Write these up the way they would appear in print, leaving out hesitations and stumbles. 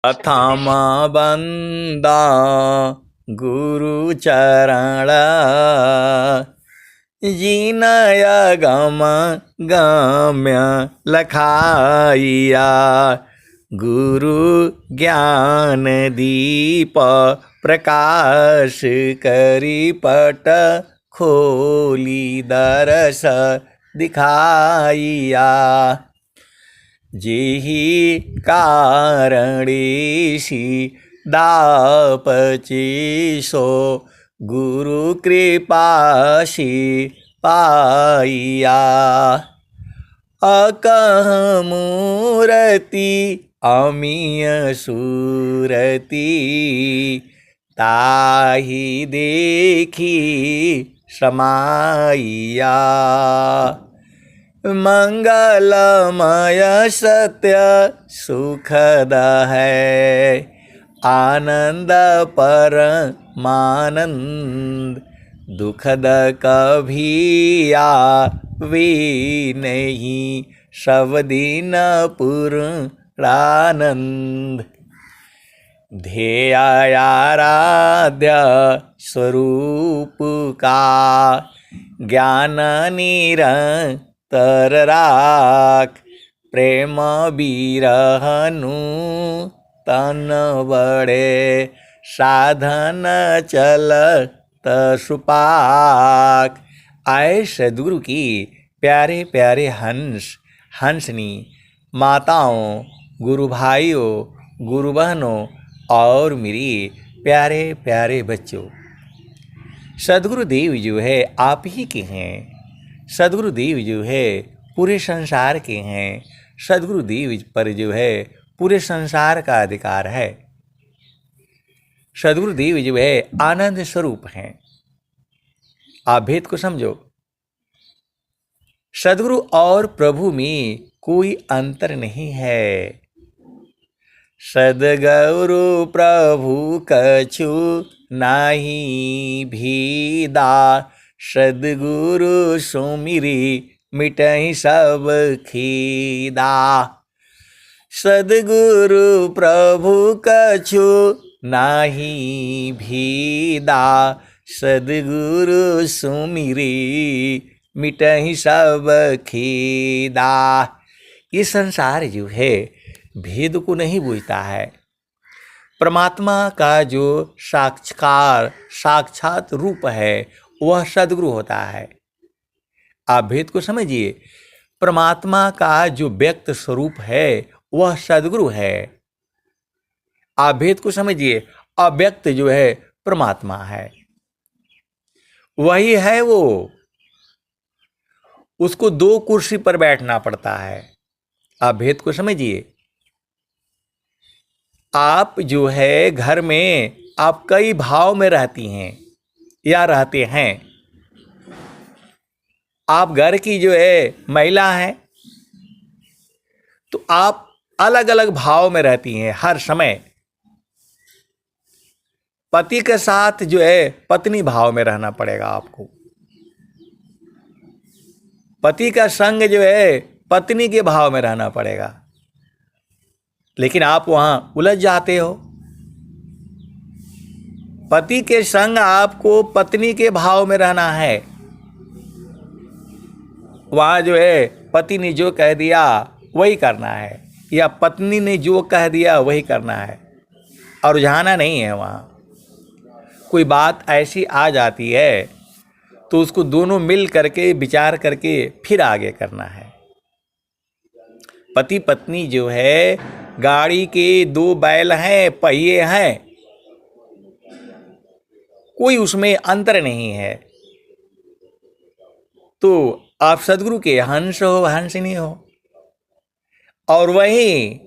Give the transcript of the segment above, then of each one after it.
प्रथम बंदा गुरु चरण जिनय गम गम्य लखाइया। गुरु ज्ञान दीप प्रकाश करी पट खोली दरस दिखाइया। जेहि कारणेशि दापचेसो गुरु कृपाशि पाइया। अकह मूरति अमीय सूरति ताहि देखी समाइया। मंगलमय सत्य सुखद है आनंद परमानंद। दुखद कभी आवे नहीं सब दिन पूर्णानंद। ध्येय आराध्य स्वरूप का ज्ञान निरंतर राख। प्रेम बिरहनु तन बड़े साधन चलत सुपाक। आए सद्गुरु की प्यारे प्यारे हंस हंसनी माताओं, गुरु भाइयों, गुरु बहनों और मेरी प्यारे प्यारे बच्चों, सद्गुरुदेव जो है आप ही के हैं। सद्गुरुदेव जो है पूरे संसार के हैं। सद्गुरुदेव पर जो है पूरे संसार का अधिकार है। सद्गुरुदेव जो है आनंद स्वरूप हैं। आप भेद को समझो। सद्गुरु और प्रभु में कोई अंतर नहीं है। सद्गुरु प्रभु कछु नाही भीदा। सद्गुरु सुमिरी मिटहि सब खीदा। सद्गुरु प्रभु कछु नाही भीदा। सद्गुरु सुमिरी मिटहि सब खीदा। ये संसार जो है भेद को नहीं बूझता है। परमात्मा का जो साक्षात रूप है वह सद्गुरु होता है। आप भेद को समझिए। परमात्मा का जो व्यक्त स्वरूप है वह सद्गुरु है। आप भेद को समझिए। अव्यक्त जो है परमात्मा है, वही है वो। उसको दो कुर्सी पर बैठना पड़ता है। आप भेद को समझिए। आप जो है घर में आप कई भाव में रहती हैं या रहते हैं। आप घर की जो है महिला हैं तो आप अलग अलग भाव में रहती हैं हर समय। पति के साथ जो है पत्नी भाव में रहना पड़ेगा आपको। पति का संग जो है पत्नी के भाव में रहना पड़ेगा। लेकिन आप वहां उलझ जाते हो। पति के संग आपको पत्नी के भाव में रहना है। वहां जो है पति ने जो कह दिया वही करना है, या पत्नी ने जो कह दिया वही करना है, और रुझाना नहीं है। वहां कोई बात ऐसी आ जाती है तो उसको दोनों मिल करके विचार करके फिर आगे करना है। पति पत्नी जो है गाड़ी के दो बैल हैं, पहिए हैं, कोई उसमें अंतर नहीं है। तो आप सद्गुरु के हंस हो, हंसनी हो। और वहीं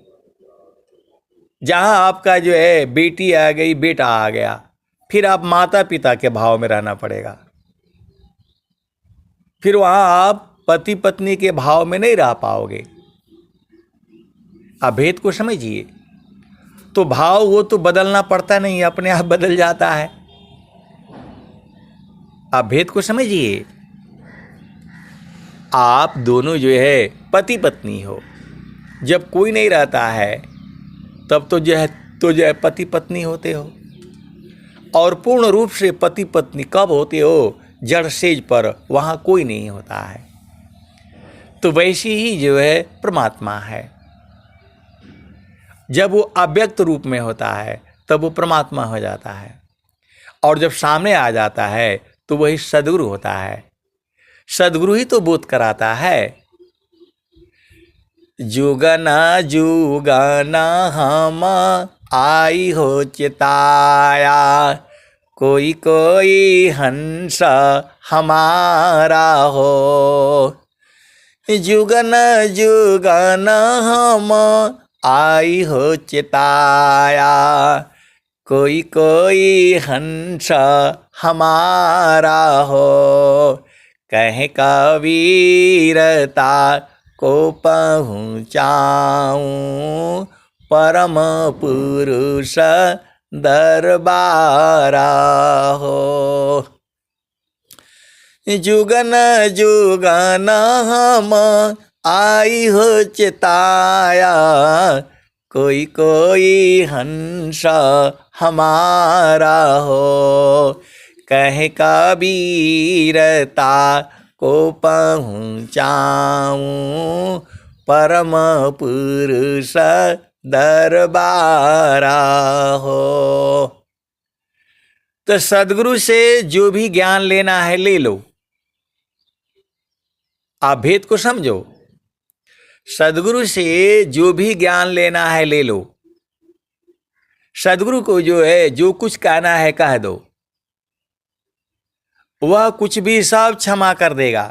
जहां आपका जो है बेटी आ गई, बेटा आ गया, फिर आप माता पिता के भाव में रहना पड़ेगा। फिर वहां आप पति पत्नी के भाव में नहीं रह पाओगे। आप भेद को समझिए। तो भाव वो तो बदलना पड़ता नहीं, अपने आप बदल जाता है। आप भेद को समझिए। आप दोनों जो है पति पत्नी हो। जब कोई नहीं रहता है तब तो जो है तो जो है पति पत्नी होते हो, और पूर्ण रूप से पति पत्नी कब होते हो? जड़ सेज पर, वहाँ कोई नहीं होता है। तो वैसे ही जो है परमात्मा है, जब वो अव्यक्त रूप में होता है तब वो परमात्मा हो जाता है, और जब सामने आ जाता है तो वही सद्गुरु होता है। सद्गुरु ही तो बोध कराता है। जुगना जुगना हम आई हो चिताया, कोई कोई हंस हमारा हो। जुगन जुगन हम आई हो चिताया, कोई कोई हंस हमारा हो। कह कबीरता को पहुँचाऊँ, परम पुरुष दरबारा हो। जुगन जुगन हम आई हो चिताया, कोई कोई हंस हमारा हो। कह कबीरता को पहुँचाऊँ, परम पुरुष दरबारा हो। तो सद्गुरु से जो भी ज्ञान लेना है ले लो। आप भेद को समझो। सद्गुरु से जो भी ज्ञान लेना है ले लो। सद्गुरु को जो है जो कुछ कहना है कह दो, वह कुछ भी सब क्षमा कर देगा।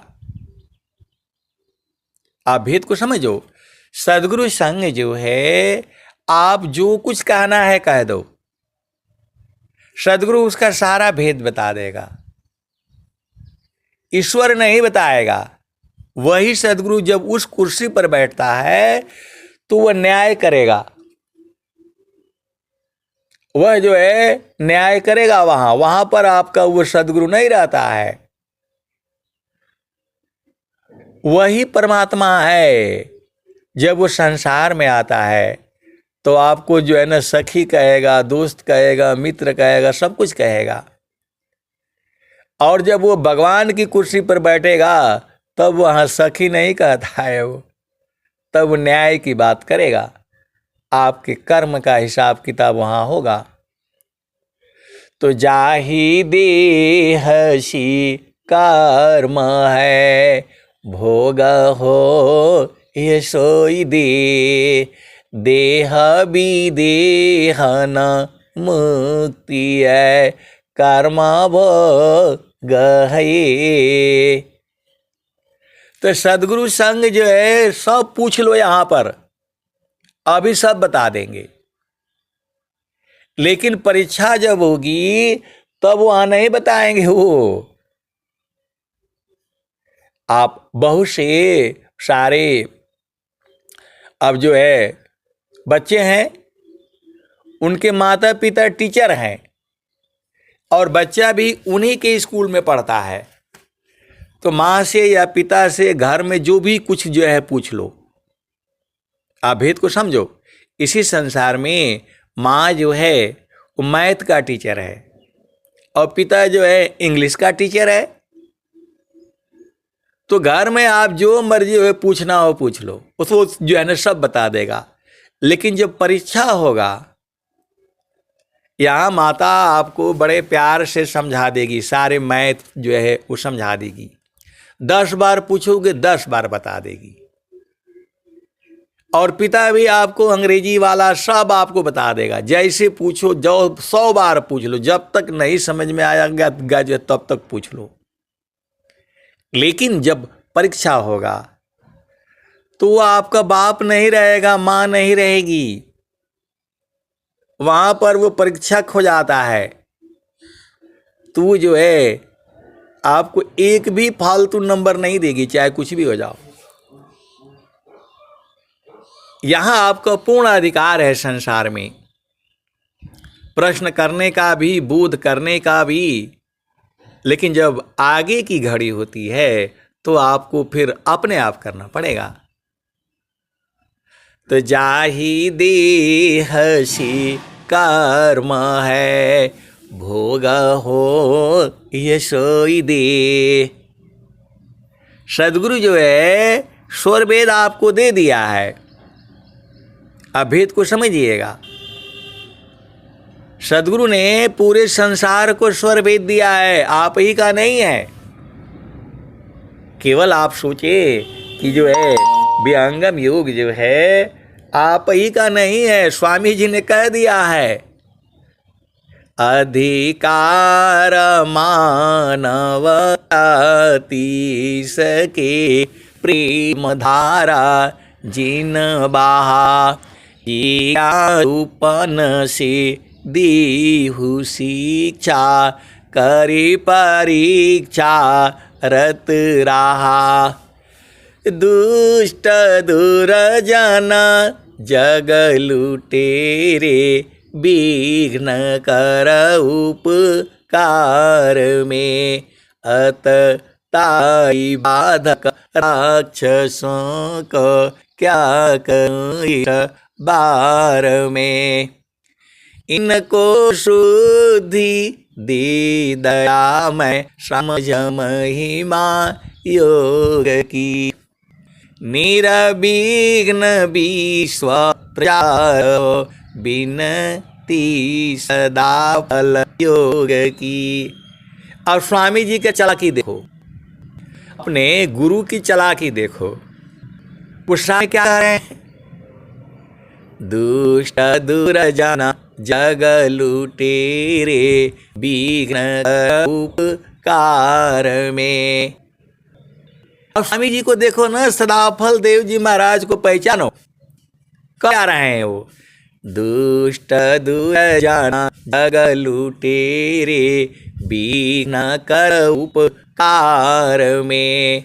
आप भेद को समझो। सद्गुरु संग जो है, आप जो कुछ कहना है कह दो, सद्गुरु उसका सारा भेद बता देगा। ईश्वर नहीं बताएगा। वही सद्गुरु जब उस कुर्सी पर बैठता है तो वह न्याय करेगा। वह जो है न्याय करेगा। वहां पर आपका वो सद्गुरु नहीं रहता है। वही परमात्मा है। जब वो संसार में आता है तो आपको जो है ना सखी कहेगा, दोस्त कहेगा, मित्र कहेगा, सब कुछ कहेगा। और जब वो भगवान की कुर्सी पर बैठेगा तब वहाँ सखी नहीं कहता है वो, तब न्याय की बात करेगा। आपके कर्म का हिसाब किताब वहाँ होगा। तो जाहि देह सी कर्म है, भोग हो ये सोई दे। देह विदेह न मुक्ति है, कर्म भोग है। तो सद्गुरु संग जो है सब पूछ लो यहाँ पर, अभी सब बता देंगे। लेकिन परीक्षा जब होगी तब वहां नहीं बताएंगे वो। आप बहुत से सारे अब जो है बच्चे हैं, उनके माता पिता टीचर हैं और बच्चा भी उन्हीं के स्कूल में पढ़ता है। तो माँ से या पिता से घर में जो भी कुछ जो है पूछ लो। आप भेद को समझो। इसी संसार में माँ जो है वो मैथ का टीचर है और पिता जो है इंग्लिश का टीचर है। तो घर में आप जो मर्जी हो पूछना हो पूछ लो, उसको जो है ना सब बता देगा। लेकिन जब परीक्षा होगा, यहाँ माता आपको बड़े प्यार से समझा देगी, सारे मैथ जो है वो समझा देगी। 10 बार पूछोगे 10 बार बता देगी। और पिता भी आपको अंग्रेजी वाला सब आपको बता देगा। जैसे पूछो, जो 100 बार पूछ लो, जब तक नहीं समझ में आएगा तब तक पूछ लो। लेकिन जब परीक्षा होगा तो वो आपका बाप नहीं रहेगा, माँ नहीं रहेगी। वहां पर वो परीक्षक हो जाता है। तू जो है आपको एक भी फालतू नंबर नहीं देगी, चाहे कुछ भी हो जाओ। यहां आपका पूर्ण अधिकार है संसार में, प्रश्न करने का भी, बोध करने का भी। लेकिन जब आगे की घड़ी होती है तो आपको फिर अपने आप करना पड़ेगा। तो जाहि देह सी कर्म है, भोग हो ये सोई दे। सदगुरु जो है स्वर वेद आपको दे दिया है, अब भेद को समझिएगा। सदगुरु ने पूरे संसार को स्वर वेद दिया है, आप ही का नहीं है। केवल आप सोचे कि जो है विहंगम योग जो है आप ही का नहीं है, स्वामी जी ने कह दिया है। अधिकार मानवती सके प्रेम धारा जिन बहा, रूपन से दीहु शिक्षा, करी परीक्षा रत रहा। दुष्ट दुर्जन जग लुटेरे, विघ्न कर उपकार में, अतताई बाधक राक्षसों को क्या करूं बार में। इनको शुद्धि दी दया मैं, समझ महिमा योग की। निरविघ्न विश्व प्रचार, बिनती सदा फल योग की। अब स्वामी जी की चालाकी देखो, अपने गुरु की चालाकी देखो। पुष्टा क्या कर रहे हैं? दुष्ट दुर्जन जग लुटेरे, विघ्न उपकार में। अब स्वामी जी को देखो ना, सदाफल देव जी महाराज को पहचानो, क्या रहे हैं वो? दुष्ट दुर्जन जग लुटेरे, विघ्न कर उपकार में।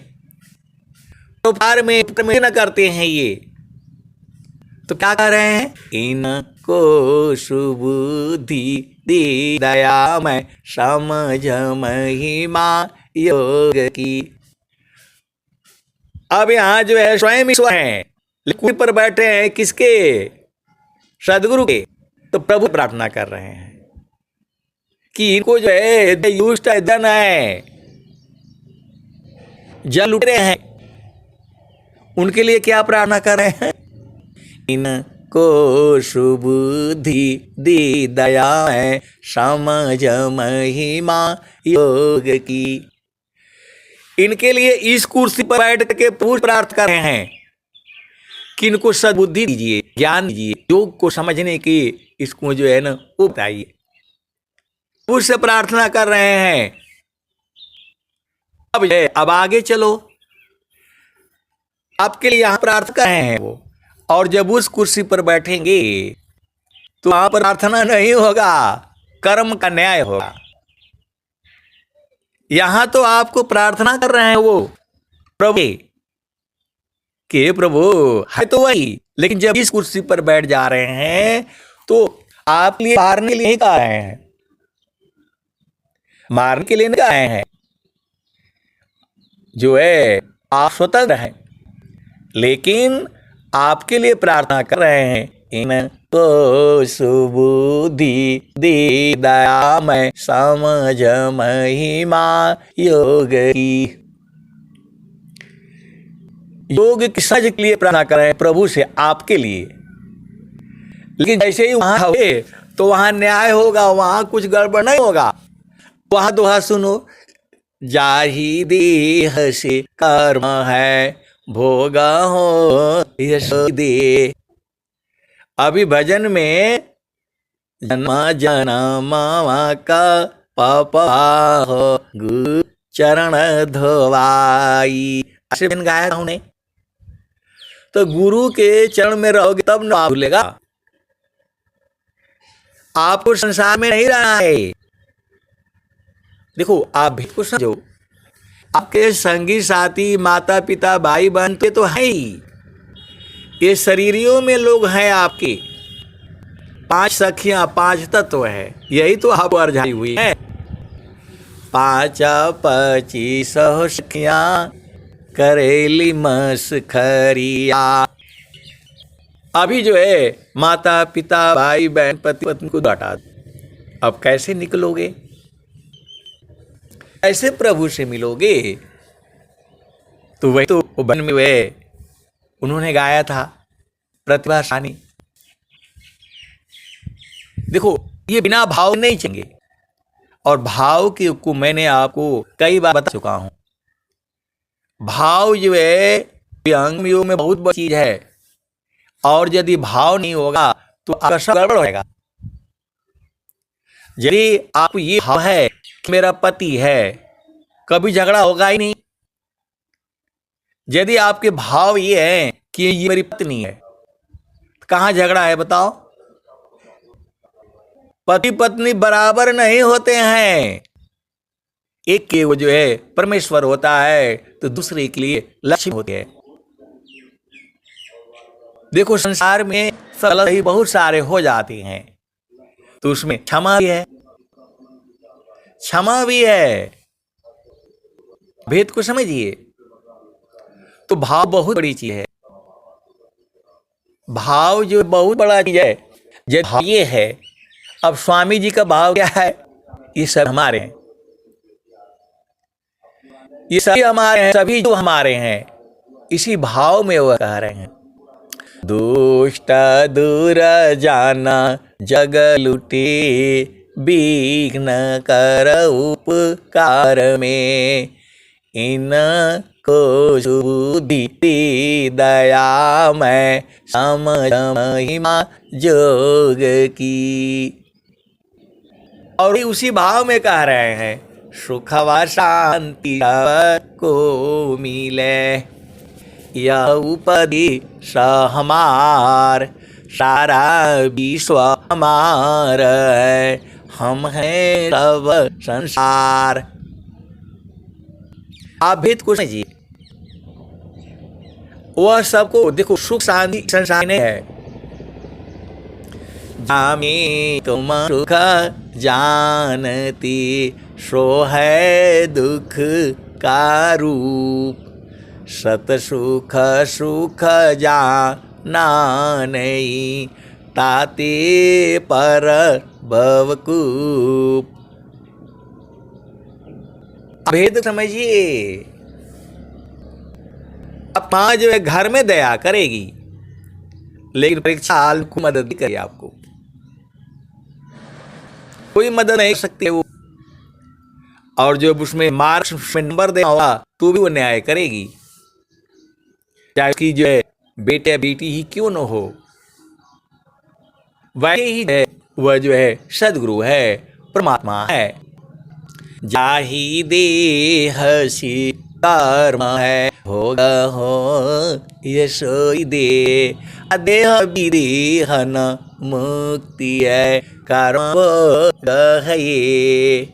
उपकार में न करते हैं ये, तो क्या कर रहे हैं? इनको सुबुद्धि दी दया मैं, समझ महिमा योग की। अब यहाँ जो है स्वयं ईश्वर हैं, लेकिन पर बैठे हैं किसके? सदगुरु के। तो प्रभु प्रार्थना कर रहे हैं कि इनको जो है दुष्ट जन है, जल लुट रहे हैं, उनके लिए क्या प्रार्थना कर रहे हैं? इनको सुबुद्धि दी दया है, समझ महिमा योग की। इनके लिए इस कुर्सी पर बैठ के प्रभु प्रार्थना कर रहे हैं कि इनको सद्बुद्धि दीजिए, ज्ञान दीजिए, योग को समझने की इसको जो है ना वो बताइए। उससे प्रार्थना कर रहे हैं। अब आगे चलो, आपके लिए यहां प्रार्थना कर रहे हैं वो, और जब उस कुर्सी पर बैठेंगे तो वहां पर प्रार्थना नहीं होगा, कर्म का न्याय होगा। यहां तो आपको प्रार्थना कर रहे हैं वो प्रभु के, प्रभु है तो वही, लेकिन जब इस कुर्सी पर बैठ जा रहे हैं तो आप लिए मारने के लिए नहीं कह रहे हैं, मारने के लिए नहीं कह रहे हैं। जो है आप स्वतंत्र हैं, लेकिन आपके लिए प्रार्थना कर रहे हैं। इनको सुबुद्धि दी दया मैं, समझ महिमा योग की। योग की समझ के लिए प्रार्थना कर रहे हैं प्रभु से, आपके लिए। लेकिन जैसे ही वहां हुए तो वहां न्याय होगा, वहां कुछ गड़बड़ नहीं होगा। वहां दोहा सुनो, जाहि देह से कर्म है, भोगा हो यश दे। अभी भजन में जन्म जन्म का पापा हो, गुरु चरण धोवाई, ऐसे दिन गाया उन्हें। तो गुरु के चरण में रहोगे तब ना भूलेगा। आपको संसार में नहीं रहना है। देखो आप भी को समझो, आपके संगी साथी माता पिता भाई बहन तो है ही, ये शरीरियों में लोग हैं आपके। 5 सखियां 5 तत्व है, यही तो आप अर्जाई हुई है। 5 25 सखियां करेली मस्खरिया। अभी जो है माता पिता भाई बहन पति पत्नी को हटा दो, अब कैसे निकलोगे, कैसे प्रभु से मिलोगे। तो वही तो वन में वे उन्होंने गाया था प्रतिभा सानी। देखो ये बिना भाव नहीं चलेंगे, और भाव के को मैंने आपको कई बार बता चुका हूं। भाव जो है अंग योग में बहुत बड़ी चीज है, और यदि भाव नहीं होगा तो आपका सब गड़बड़ होगा। यदि आप ये भाव है कि मेरा पति है, कभी झगड़ा होगा ही नहीं। यदि आपके भाव ये है कि ये मेरी पत्नी है, तो कहां झगड़ा है बताओ। पति पत्नी बराबर नहीं होते हैं। एक के वो जो है परमेश्वर होता है, तो दूसरे के लिए लक्ष्मी होती है। देखो संसार में गलत ही बहुत सारे हो जाते हैं, तो उसमें क्षमा भी है, क्षमा भी है। भेद को समझिए। तो भाव बहुत बड़ी चीज है। भाव जो बहुत बड़ा चीज है। जब भाव ये है, अब स्वामी जी का भाव क्या है, ये सब हमारे हैं, ये सभी हमारे हैं, सभी जो हमारे हैं, इसी भाव में वह कह रहे हैं। दुष्ट दूर जाना जग लुटे, विघ्न कर उपकार में, इन को बुद्धि दया में समझ महिमा जोग की। और उसी भाव में कह रहे हैं, सुख व शांति को मिले, यह उपदेश हमार, सारा विश्व हमार है, हम हैं सब संसार। आप भेद को समझिए। वह सबको देखो, सुख शांति संसार नहीं है। जामे तुम सुख जानती, सो है दुख का रूप, सत सुख सुख जाना नहीं, ताते पर भवकूप। भेद समझिए। अब माँ जो है घर में दया करेगी, लेकिन परीक्षा हाल को मदद नहीं करेगी। आपको कोई मदद नहीं कर सकते वो। और जो उसमें मार्क्स में नंबर देना होगा तो भी वो न्याय करेगी, चाहे उसकी जो है बेटे बेटी ही क्यों न हो। वैसे ही है वह जो है सदगुरु है, परमात्मा है। जाहि देह सी कर्म है, भोग हो यशोई दे, अदेह विदेहन मुक्ति है, कर्म भोग है ये।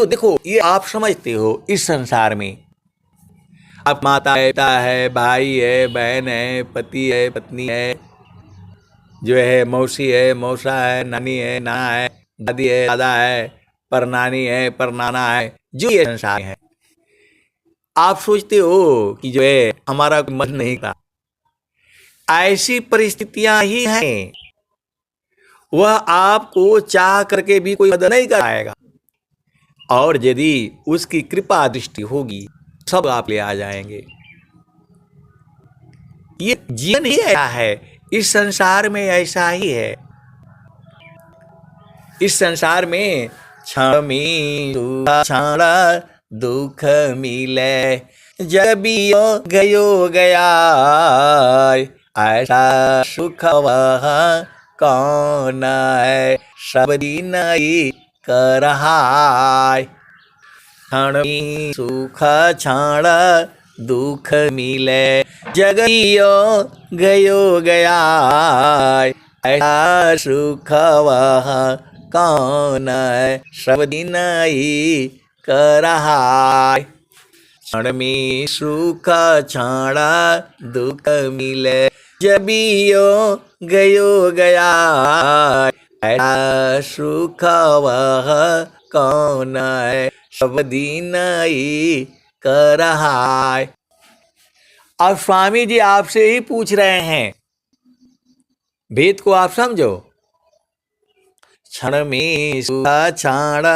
देखो ये आप समझते हो। इस संसार में अब माता पिता है, भाई है, बहन है, पति है, पत्नी है, जो है मौसी है, मौसा है, नानी है, नाना है, दादी है, दादा है, परनानी है, परनाना है, जो ये संसार है। आप सोचते हो कि जो है हमारा कोई मन नहीं था। ऐसी परिस्थितियां ही हैं। वह आपको चाह करके भी कोई मदद नहीं कराएगा, और यदि उसकी कृपा दृष्टि होगी सब आप ले आ जाएंगे। ये जीवन ही ऐसा है। इस संसार में ऐसा ही है। इस संसार में क्षण दुख मिले, जब बियो गयो गया, ऐसा सुख वह कौन है, सब दिन कर हाय। क्षण सुख क्षण दुख मिले, जगियो गयो गया, ऐसा सुख वह कौन है, सब दिन कर हाय। क्षण में सुख क्षण दुख मिले, जबियो गयो गया, ऐसा सुख वह कौन है, सब दिन कर हाय। अब स्वामी जी आपसे ही पूछ रहे हैं, भेद को आप समझो। क्षण में सुख क्षण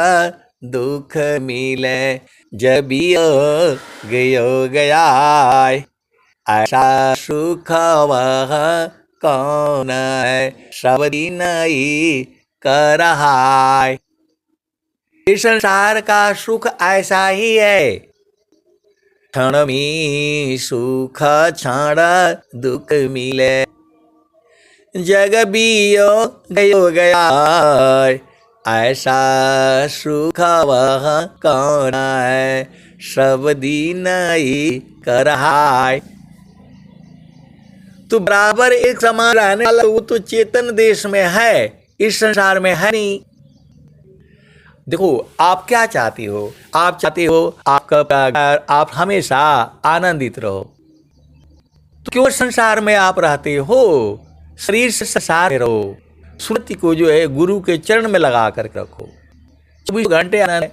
दुख मिले, जबियो गयो गया, ऐसा सुख वह कौन है, सब दिन ही कर रहा है। इस संसार का सुख ऐसा ही है, क्षण में सुख क्षण दुख मिले, जग बियो गयो गया, ऐसा सुख वह कौन है, सब दिन ही कर रहा है। तो बराबर एक समान रहने वाला वो तो चेतन देश में है, इस संसार में है नहीं। देखो आप क्या चाहती हो, आप चाहते हो आपका आप हमेशा आनंदित रहो, तो क्यों संसार में आप रहते हो? शरीर से संसार में रहो, सुरति को जो है गुरु के चरण में लगा कर रखो, 24 घंटे आनंद है।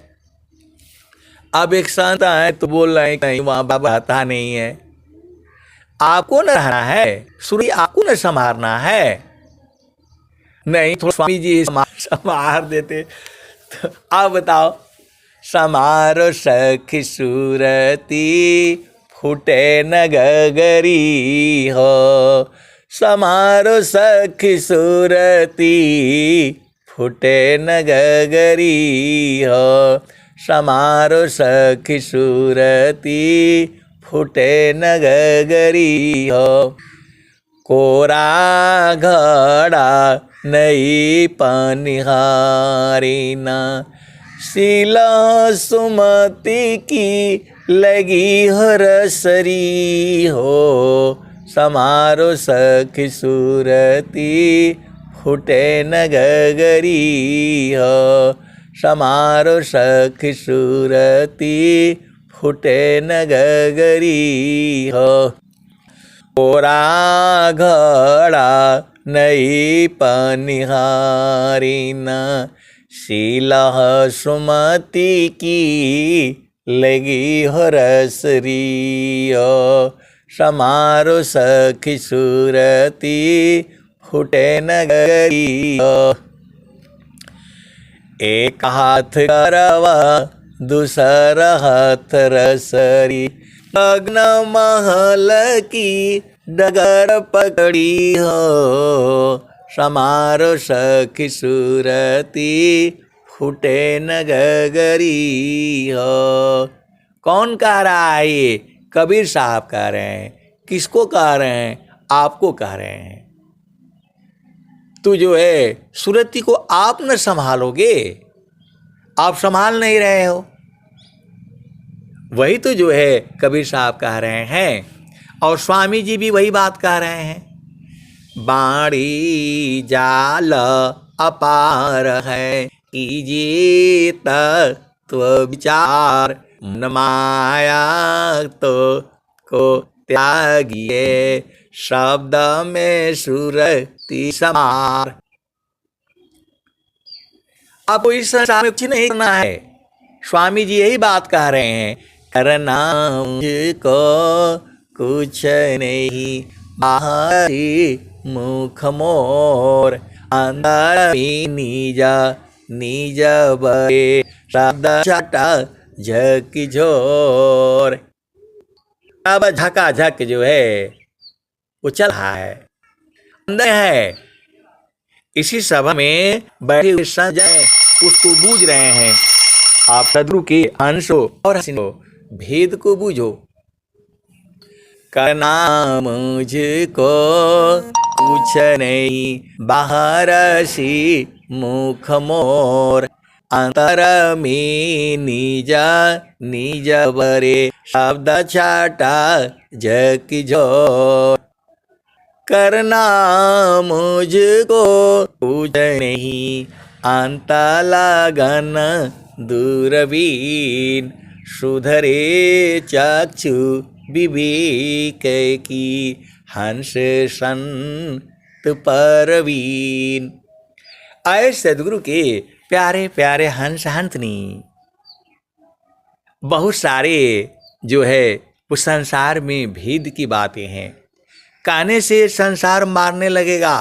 अब एक संत है तो बोल रहे हैं कहीं वहां बाबा आता नहीं है, आपको न रहना है, सूर्य आपको न संभालना है। नहीं थोड़ा स्वामी जी संभार देते तो आप बताओ। समारो सखी सूरती, फूटे न गगरी हो, समारो सखी सूरती, फूटे न गगरी हो, समारो सखी सूरती, फूटे न गगरी हो, कोरा घड़ा नई पनिहारी ना, शीला सुमति की लगी हो रसरी हो, समारो सखी सूरती, फूटे न गगरी हो, समारो सखी सूरती, फूटे न गगरी हो, कोरा घड़ा नई पनिहारी ना, शीला सुमति की लगी हो रसरी हो, समारो सखी सूरती, फूटे न गगरी हो, एक हाथ करवा दूसरा हाथ रसरी, अग्न महल की डगर पकड़ी हो, समारो सखी सूरती, फूटे न गगरी हो। कौन कह रहा है ये? कबीर साहब कह रहे हैं। किसको कह रहे हैं? आपको कह रहे हैं। तो जो है सूरती को आप न संभालोगे, आप संभाल नहीं रहे हो, वही तो जो है कबीर साहब कह रहे हैं। और स्वामी जी भी वही बात कह रहे हैं, बाणी जाल अपार है, कीजिए तत्व विचार, मन माया तो को त्यागिए, शब्द में सुरती समार। आपको इस संसार में कुछ नहीं करना है, स्वामी जी यही बात कह रहे हैं, करना मुझको कुछ नहीं, बाहरी मुख मोर, अंदर नीजा निज बरे, शब्द छटा झक झोर। अब झका झक जो है वो चल रहा है, अंदर है। इसी सभा में बैठे हुए संजय उसको बूझ रहे हैं। आप सदगुरु के अंश हो और हसीनो, भेद को बूझो। करना मुझको कुछ नहीं, बाहर सी मुख मोर, अंतर में निजा निज बरे, शब्द छाटा झक झोर। करना मुझको कुछ नहीं, अंत लगन दूरबीन, सुधरे चक्षु विवेक की, हंस संत परवीन। आए सदगुरु के प्यारे प्यारे हंस हंसनी, बहुत सारे जो है उस संसार में भेद की बातें हैं। कहने से संसार मारने लगेगा।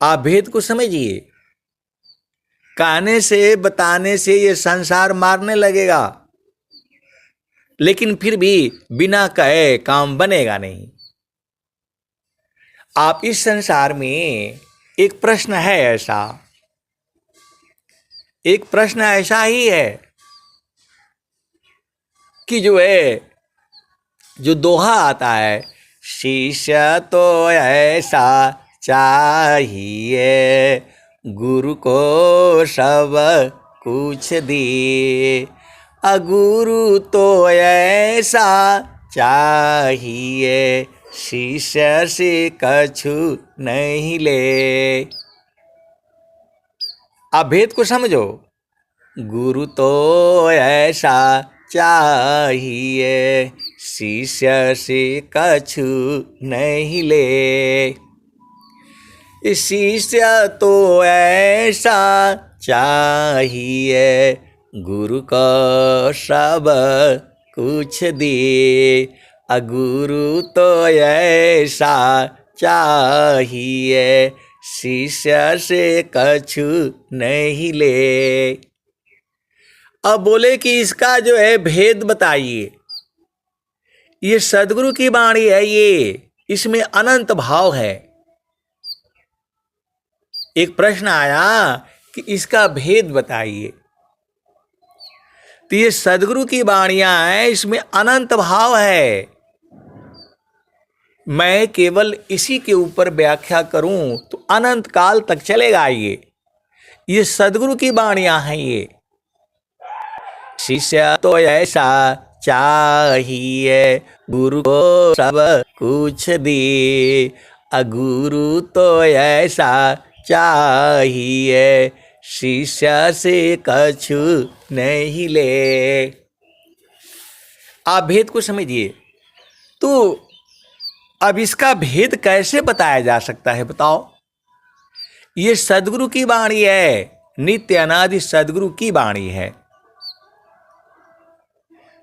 आप भेद को समझिए। कहने से, बताने से ये संसार मारने लगेगा, लेकिन फिर भी बिना कहे काम बनेगा नहीं। आप इस संसार में एक प्रश्न है ऐसा, एक प्रश्न ऐसा ही है कि जो दोहा आता है, शिष्य तो ऐसा चाहिए गुरु को सब कुछ दिए, अगुरु तो ऐसा चाहिए शिष्य से कछु नहीं ले। आप भेद को समझो। गुरु तो ऐसा चाहिए शिष्य से कछु नहीं ले, शिष्य तो ऐसा चाहिए गुरु को सब कुछ दे, गुरु तो ऐसा चाहिए शिष्य से कछु नहीं ले। अब बोले कि इसका भेद बताइए। ये सदगुरु की वाणी है, ये इसमें अनंत भाव है। एक प्रश्न आया कि इसका भेद बताइए। तो ये सदगुरु की वाणियां हैं, इसमें अनंत भाव है। मैं केवल इसी के ऊपर व्याख्या करूं तो अनंत काल तक चलेगा। ये सदगुरु की वाणियां हैं। ये शिष्य तो ऐसा चाहिए गुरु को सब कुछ दे, गुरु तो ऐसा चाहिए शिष्य से कछु नहीं ले। आप भेद को समझिए। तो अब इसका भेद कैसे बताया जा सकता है, बताओ। ये सदगुरु की वाणी है, नित्य अनादि सदगुरु की वाणी है।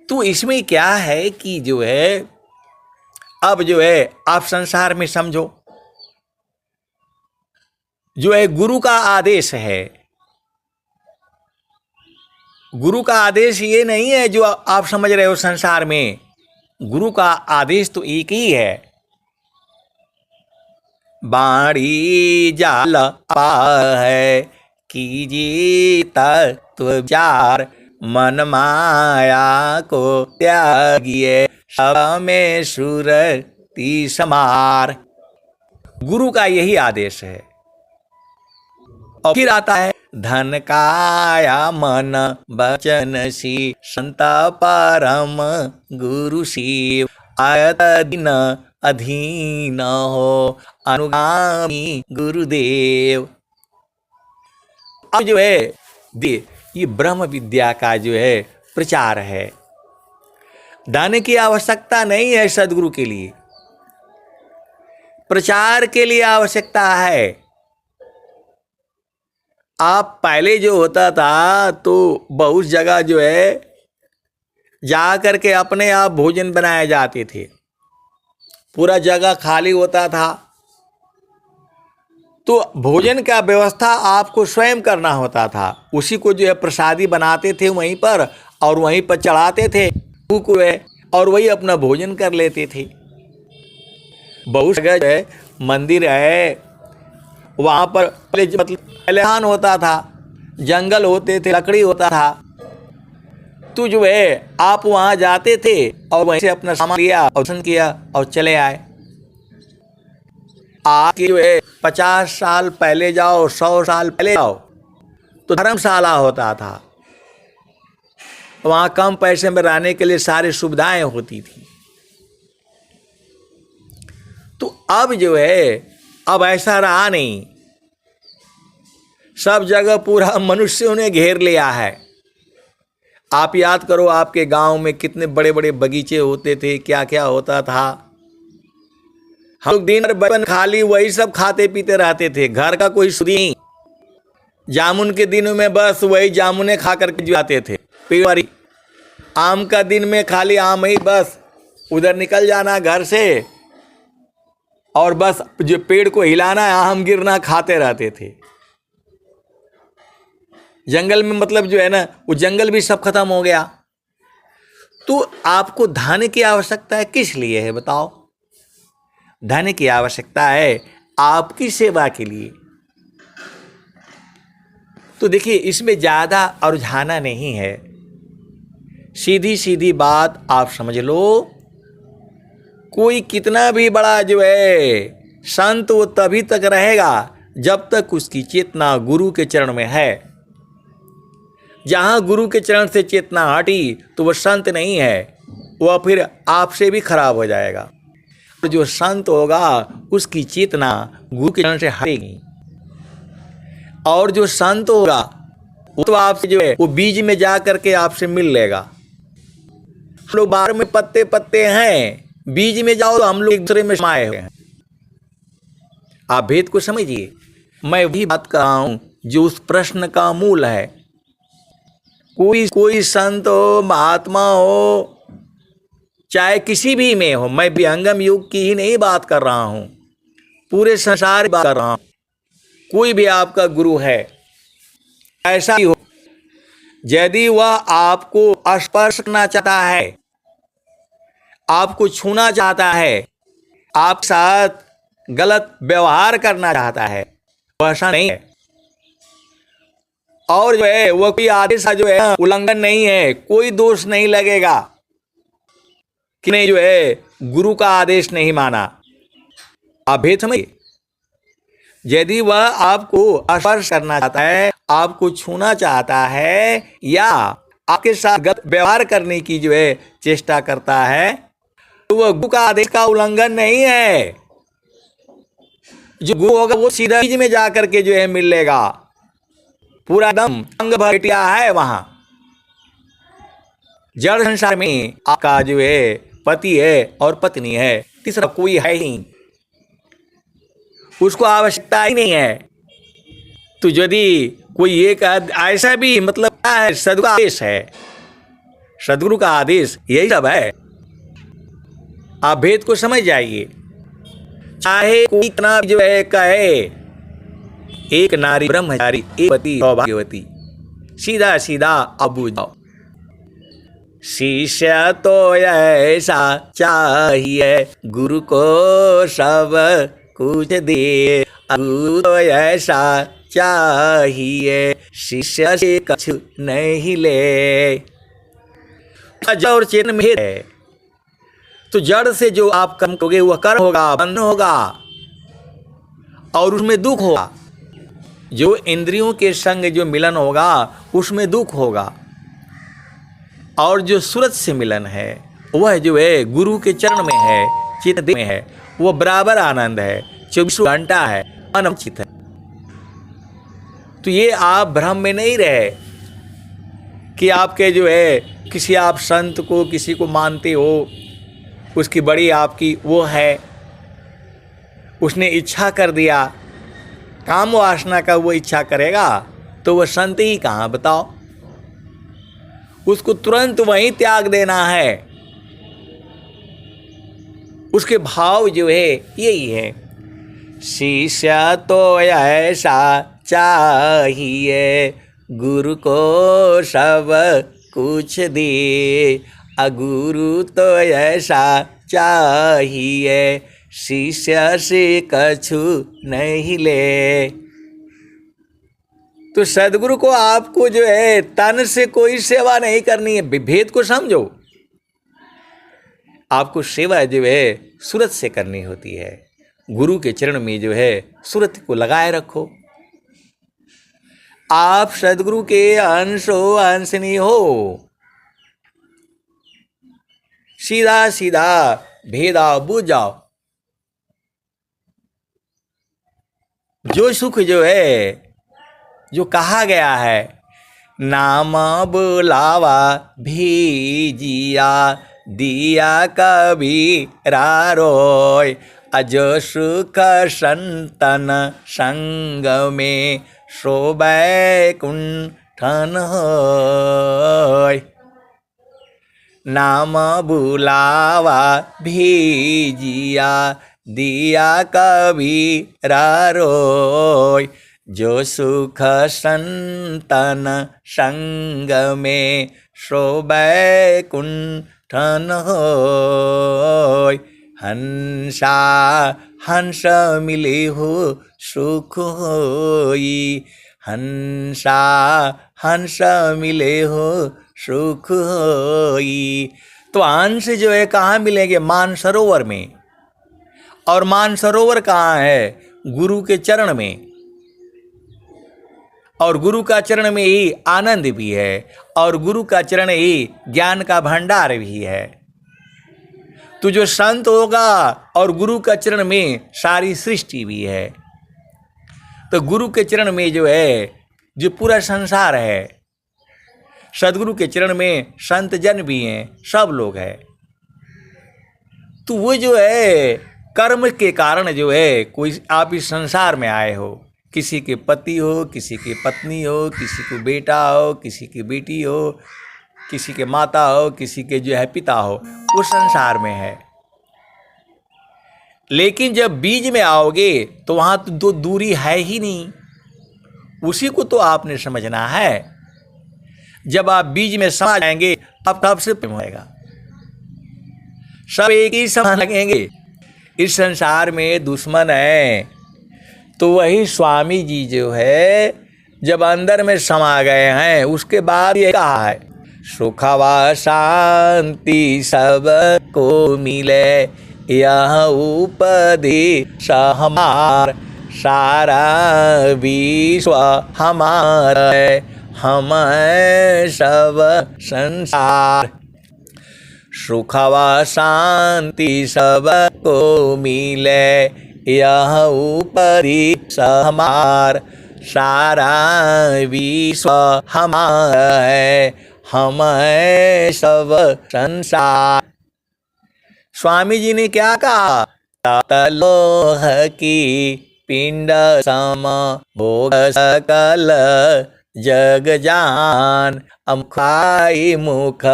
तो इसमें क्या है कि अब आप संसार में समझो, गुरु का आदेश है। गुरु का आदेश ये नहीं है जो आप समझ रहे हो संसार में। गुरु का आदेश तो एक ही है, बाणी जाल है कीजिए तत्व विचार, मन माया को त्यागिए सब में सुरति समार। गुरु का यही आदेश है। और फिर आता है धन काया मन वचन सी संत परम गुरु शिव, आयत दिन अधीन हो अनुगामी गुरुदेव। अब ये ब्रह्म विद्या का प्रचार है। धन की आवश्यकता नहीं है सदगुरु के लिए, प्रचार के लिए आवश्यकता है। आप पहले होता था तो बहुत जगह जा करके अपने आप भोजन बनाए जाते थे, पूरा जगह खाली होता था, तो भोजन का व्यवस्था आपको स्वयं करना होता था। उसी को प्रसादी बनाते थे वहीं पर, और वहीं पर चढ़ाते थे और वही अपना भोजन कर लेते थे। बहुत जगह मंदिर है, वहाँ पर पहले होता था, जंगल होते थे, लकड़ी होता था। तो आप वहाँ जाते थे और वहीं से अपना सामान लिया और दर्शन किया और चले आए। आज 50 साल पहले जाओ, 100 साल पहले जाओ तो धर्मशाला होता था, वहाँ कम पैसे में रहने के लिए सारी सुविधाएं होती थी। तो अब अब ऐसा रहा नहीं। सब जगह पूरा मनुष्यों ने घेर लिया है। आप याद करो, आपके गांव में कितने बड़े बड़े बगीचे होते थे, क्या क्या होता था। हम लोग दिन भर खाली वही सब खाते पीते रहते थे, घर का कोई सुधी नहीं। जामुन के दिनों में बस वही जामुने खा करके जाते थे पेवारी। आम का दिन में खाली आम ही बस, उधर निकल जाना घर से और बस जो पेड़ को हिलाना है, आम गिरना, खाते रहते थे। जंगल में मतलब जो है ना, वो जंगल भी सब खत्म हो गया। तो आपको धन की आवश्यकता है किस लिए है बताओ? धन की आवश्यकता है आपकी सेवा के लिए। तो देखिए, इसमें ज़्यादा उलझाना नहीं है, सीधी सीधी बात आप समझ लो। कोई कितना भी बड़ा जो है संत, वो तभी तक रहेगा जब तक उसकी चेतना गुरु के चरण में है। जहाँ गुरु के चरण से चेतना हटी तो वह संत नहीं है, वह फिर आपसे भी खराब हो जाएगा। और जो संत होगा उसकी चेतना गुरु के चरण से हटेगी। और जो संत होगा वो तो आपसे जो है वो बीज में जा करके आपसे मिल लेगा। हम लोग बाहर में पत्ते पत्ते हैं, बीज में जाओ तो हम लोग एक दूसरे में समाये हुए हैं। आप भेद को समझिए। मैं वही बात कर रहा हूं जो उस प्रश्न का मूल है। कोई संत हो, महात्मा हो, चाहे किसी भी में हो, मैं विहंगम युग की ही नहीं बात कर रहा हूं, पूरे संसार की बात कर रहा हूं। कोई भी आपका गुरु है, ऐसा ही हो, यदि वह आपको स्पर्श करना चाहता है, आपको छूना चाहता है, आप साथ गलत व्यवहार करना चाहता है, वह ऐसा नहीं है। और जो है वह कोई आदेश का जो है उल्लंघन नहीं है, कोई दोष नहीं लगेगा कि नहीं जो है गुरु का आदेश नहीं माना। आप भेद समझिए। यदि वह आपको स्पर्श करना चाहता है, आपको छूना चाहता है, या आपके साथ गलत व्यवहार करने की जो है चेष्टा करता है, तो वह गुरु का आदेश का उल्लंघन नहीं है। जो गुरु होगा वो सीधा बीज में जाकर के जो है मिल लेगा। पूरा एकदम अंग भटिया है वहां। जड़ संसार में आपका जो है पति है और पत्नी है, तीसरा कोई है ही, उसको आवश्यकता ही नहीं है। तो यदि कोई एक ऐसा भी मतलब क्या है, सदगुरु का आदेश है, सदगुरु का आदेश यही सब है। आप भेद को समझ जाइए। चाहे कोई इतना जो है कहे एक नारी ब्रह्मचारी, एक पति सौभाग्यवती, सीधा सीधा अब बुझ जाओ। शिष्य तो ऐसा चाहिए गुरु को सब कुछ दे, गुरु तो ऐसा चाहिए शिष्य से कुछ नहीं ले। जड़ और चेतन में है, तो जड़ से जो आप कर्म करोगे वह कर्म होगा, बंधन होगा और उसमें दुख होगा। जो इंद्रियों के संग जो मिलन होगा उसमें दुख होगा। और जो सूरज से मिलन है वह जो है गुरु के चरण में है, चित्त में है, वो बराबर आनंद है, 24 घंटा है, अनवचित है। तो ये आप भ्रम में नहीं रहे कि आपके जो है किसी आप संत को, किसी को मानते हो, उसकी बड़ी आपकी वो है, उसने इच्छा कर दिया, काम वासना का वो इच्छा करेगा तो वह संत ही कहाँ बताओ। उसको तुरंत वहीं त्याग देना है। उसके भाव जो है यही है, शिष्य तो ऐसा चाहिए गुरु को सब कुछ दे, गुरु तो ऐसा चाहिए शिष्य से कछु नहीं ले। तो सदगुरु को आपको जो है तन से कोई सेवा नहीं करनी है। भेद को समझो। आपको सेवा जो है सूरत से करनी होती है। गुरु के चरण में जो है सूरत को लगाए रखो। आप सदगुरु के अंश हो, अंशनी हो। सीधा सीधा भेदा बुझ जाओ। जो सुख जो है, जो कहा गया है, नाम बुलावा भीजिया दिया कबीरा रोय, अजो सुख संतन संग में शोभै कुंठन होय। नाम बुलावा भीजिया दिया कबीरा रोय। जो सुख संतन संग में सो बैकुंठन होय। हंसा हंस मिले हो सुख होई। हंसा हंस मिले हो सुख होई। तो हंस जो है कहाँ मिलेंगे? मानसरोवर में। और मानसरोवर कहाँ है? गुरु के चरण में। और गुरु का चरण में ही आनंद भी है, और गुरु का चरण ही ज्ञान का भंडार भी है। तो जो संत होगा और गुरु का चरण में सारी सृष्टि भी है। तो गुरु के चरण में जो है जो पूरा संसार है, सदगुरु के चरण में संत जन भी हैं, सब लोग हैं। तो वो जो है कर्म के कारण जो है, कोई आप इस संसार में आए हो, किसी के पति हो, किसी की पत्नी हो, किसी को बेटा हो, किसी की बेटी हो, किसी के माता हो, किसी के जो है पिता हो, वो संसार में है। लेकिन जब बीज में आओगे तो वहाँ तो दो दूरी है ही नहीं, उसी को तो आपने समझना है। जब आप बीज में समा जाएंगे तब तब से प्रेम होएगा, सब एक ही समान लगेंगे। इस संसार में दुश्मन है, तो वही स्वामी जी जो है जब अंदर में समा गए हैं, उसके बाद ये कहा है सुखवा शांति सबको मिले, यह उपदेश हमार, सारा विश्व हमारा है, हम सब संसार। सुखवा शांति सबको मिले, यह उपदेश हमार, सारा विश्व हमारा है, हम सब संसार। स्वामी जी ने क्या कहा? तलोह की पिंड सम भोग सकल जग जान, अमुखाई मुख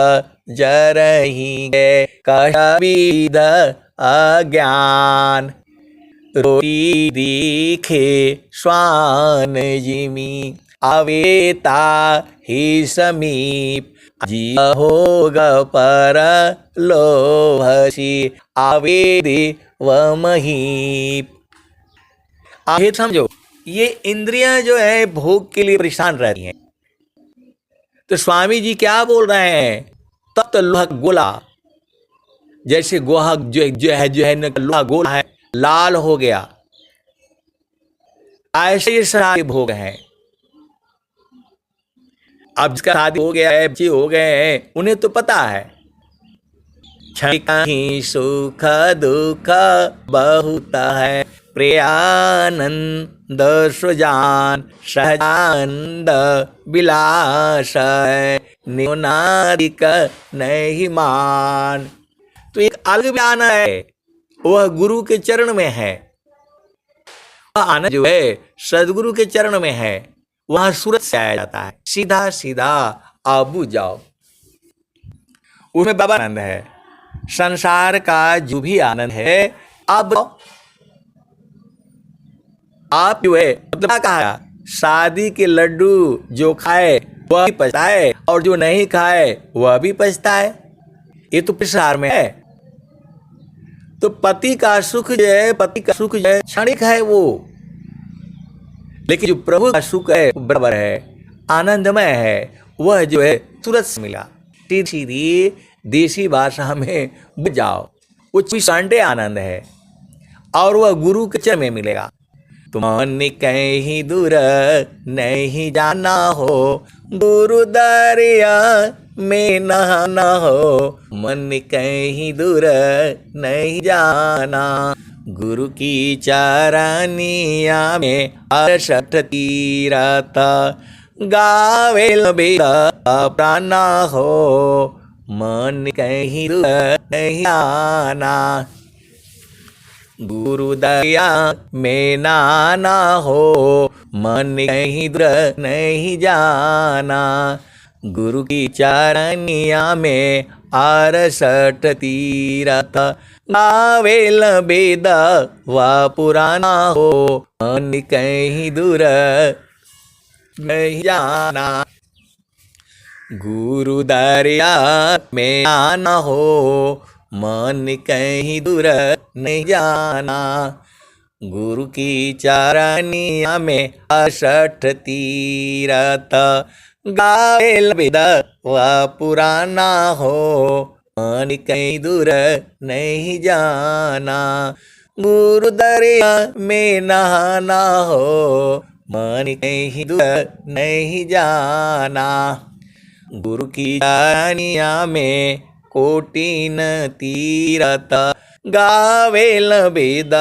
जरही गे कविद अज्ञान। रोटी दिखे स्वान जिमी, आवेता ही समीप, जी होग पर लोभसी, आवेदे व महीप। आगे समझो, ये इंद्रियां जो है भोग के लिए परेशान रहती हैं। तो स्वामी जी क्या बोल रहे हैं? तप्त लोहा गोला, जैसे गोहा जो है लोहा गोला है, लाल हो गया, ऐसे ये सारे भोग हैं। अब जिसका शादी हो गया है, बच्चे हो गए हैं, उन्हें तो पता है क्षणिक सुख दुख बहुत है, प्रियानंद सुजान सहजानंद विलास है, न्यूनाधिक नहीं मान। तो एक अलग ज्ञान है, वह गुरु के चरण में है। वह आनंद जो है सदगुरु के चरण में है, वहां सूरत से आया जाता है, सीधा सीधा आबू जाओ, उसमें बाबा आनंद है। संसार का जो भी आनंद है, अब आप जो है मतलब क्या कहा, शादी के लड्डू जो खाए वह भी पछताए, और जो नहीं खाए वह भी पछताए। ये तो संसार में है। तो पति का सुख जो है, पति का सुख जो है क्षणिक है वो, लेकिन जो प्रभु का सुख है बराबर है, आनंदमय है, वह जो है तुरंत से मिला। सीधी देसी भाषा में बुझाओ, वो 24 घंटे आनंद है, और वह गुरु के चरण में मिलेगा। तुम कहीं दूर नहीं जाना हो, गुरु दरिया में नहाना हो, मन कहीं दूर नहीं जाना, गुरु की चरनिया में अरसठ तीरथ, गावे बेदा प्राणा हो, मन कहीं दूर नहीं आना, गुरु दया में नाना हो, मन कहीं दूर नहीं जाना, गुरु की चरनिया में आरसठ तीरथ गावेल वेद व पुराना हो मन कहीं दूर नहीं जाना। गुरु दरिया में आना हो मन कहीं दूर नहीं जाना। गुरु की चरनिया में 68 तीरथ गावेल वेद व पुराना हो मन कहीं दूर नहीं जाना। गुरु दरिया में नहाना हो मन कहीं दूर नहीं जाना। गुरु की चरनिया में कोटिन तीरथ गावेल वेद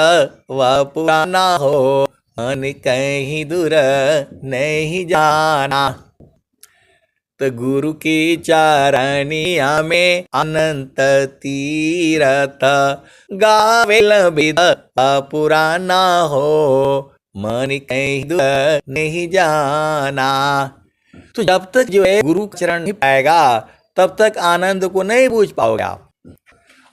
व पुराना हो मन कहीं दूर नहीं जाना। तो गुरु की चरनिया में अनंत तीरथ गावेल वेद व पुराना हो मन कहीं दूर नहीं जाना। तो जब तक जो है गुरु का चरण नहीं पाएगा तब तक आनंद को नहीं बूझ पाओगे आप।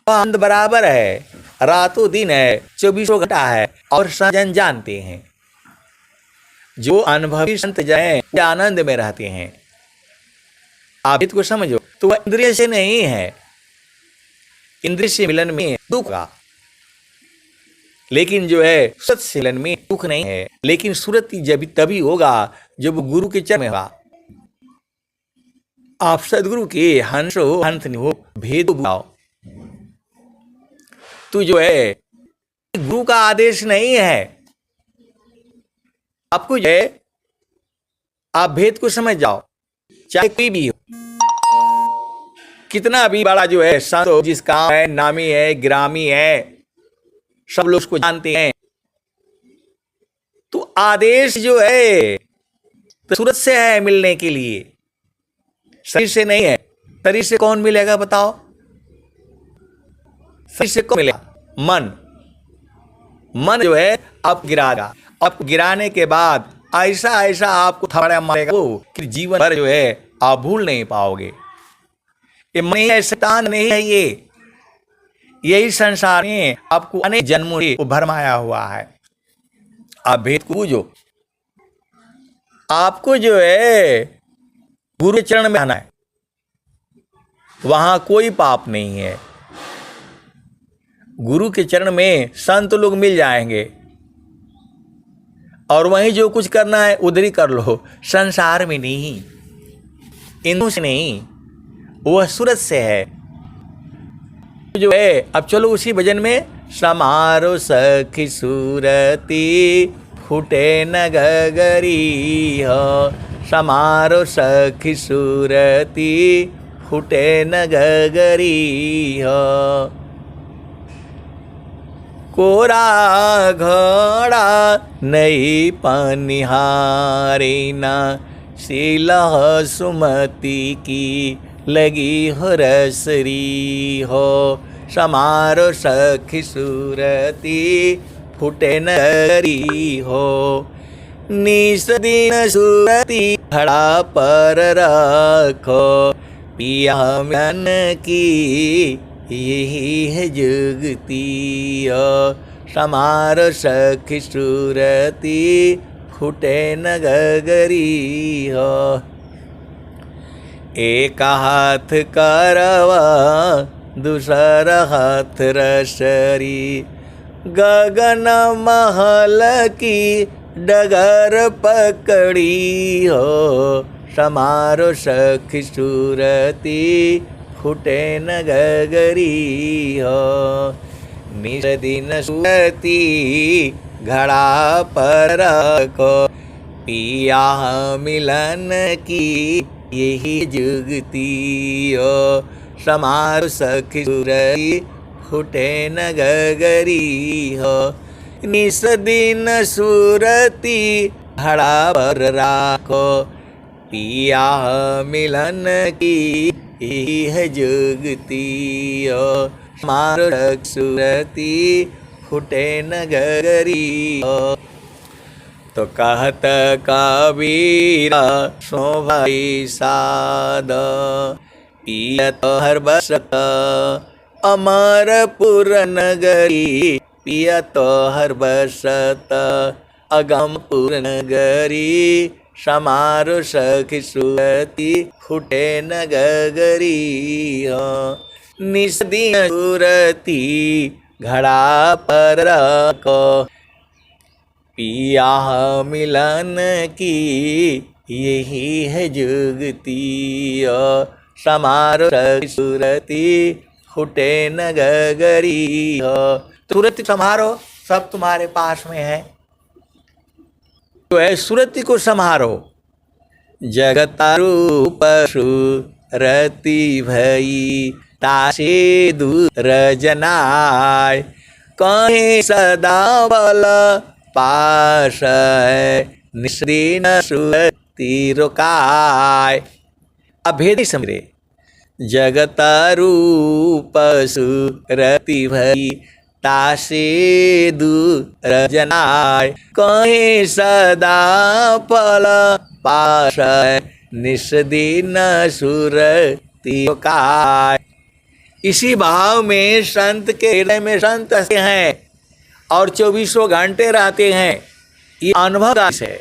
आनंद बराबर है, रातों दिन है, 24 घंटा है और सजन जानते हैं। जो अनुभवी संत जय आनंद में रहते हैं। आप इसको समझो, तो वह इंद्रिय से नहीं है। इंद्रिय से मिलन में दुख का, लेकिन जो है सुरत से मिलन में दुख नहीं है। लेकिन सुरत जब तभी होगा जब गुरु के चरण में होगा। आप सदगुरु के हंस हो हंस नहीं हो, भेद बुलाओ। तो जो है गुरु का आदेश नहीं है। आपको जो है आप भेद को समझ जाओ, चाहे कोई भी हो, कितना भी बड़ा जो है संत हो, जिसका है नामी है ग्रामी है, सब लोग उसको जानते हैं। तो आदेश जो है तो सूरत से है मिलने के लिए, शरीर से नहीं है। शरीर से कौन मिलेगा बताओ? शरीर से कौन मिलेगा? मन जो है आप गिराएगा। आपको गिराने के बाद ऐसा ऐसा आपको थपड़ा मारेगा वो कि जीवन भर जो है आप भूल नहीं पाओगे। ये मन है, शैतान नहीं है। यही संसार में आपको अनेक जन्मों से भरमाया हुआ है। आप भेद को बूझो। आपको जो है गुरु चरण में आना है, वहां कोई पाप नहीं है। गुरु के चरण में संत लोग मिल जाएंगे और वहीं जो कुछ करना है उधर ही कर लो। संसार में नहीं, इंद्रियों से नहीं, वह सूरत से है जो है। अब चलो उसी भजन में समारो सखी सूरती फूटे न गगरी हो। समारो सखी सूरती फूटे न गगरी हो। कोरा घड़ा नई पनिहारे ना शीलह सुमति की लगी हो रसरी हो। समारो सखी सूरती फूटे नगरी हो। निस दिन सूरती खड़ा पर रखो। पिया मन की यही है जुगती हो। समारो सखी सूरती फूटे नगरी हो। एक हाथ करवा दूसरा हाथ रसरी। गगन महल की डगर पकड़ी हो। समारो सखी सूरती फूटे नगरी हो। निज दिन सूरती घड़ा पर रखो। पिया मिलन की यही जुगती हो। समारो सखी सूरती फूटे नगरी हो। निस दिन सूरती घड़ा पर राखो। पिया मिलन की यही जुगती हो। समारो सखी सूरती फूटे नगरी हो। तो कहत कबीरा सो भाई साध पियत हर बसत अमरपुर नगरी, पियत हर बसत अगमपुर नगरी, समारो सखी सुरती फुटे नगरी। निस दिन सुरती घड़ा पर रखो, पिया मिलन की यही है जुगती। समारो सखी सुरती फुटे नगरी। सुरती समारो सब तुम्हारे पास में है, तो है सुरती को समारो। जगतारूप सुरती भई तासे दूर जनाय, कहीं सदा बल पास निश्रीन सुरती रोकाय। अभेदी समरे जगतारूप सुरती भई तासे दूर जनाय, कहीं सदा पल पास निस्दिन सुरती रोकाय। इसी भाव में संत के हृदय में संत हैं और 24 घंटे रहते हैं, ये अनुभव का है।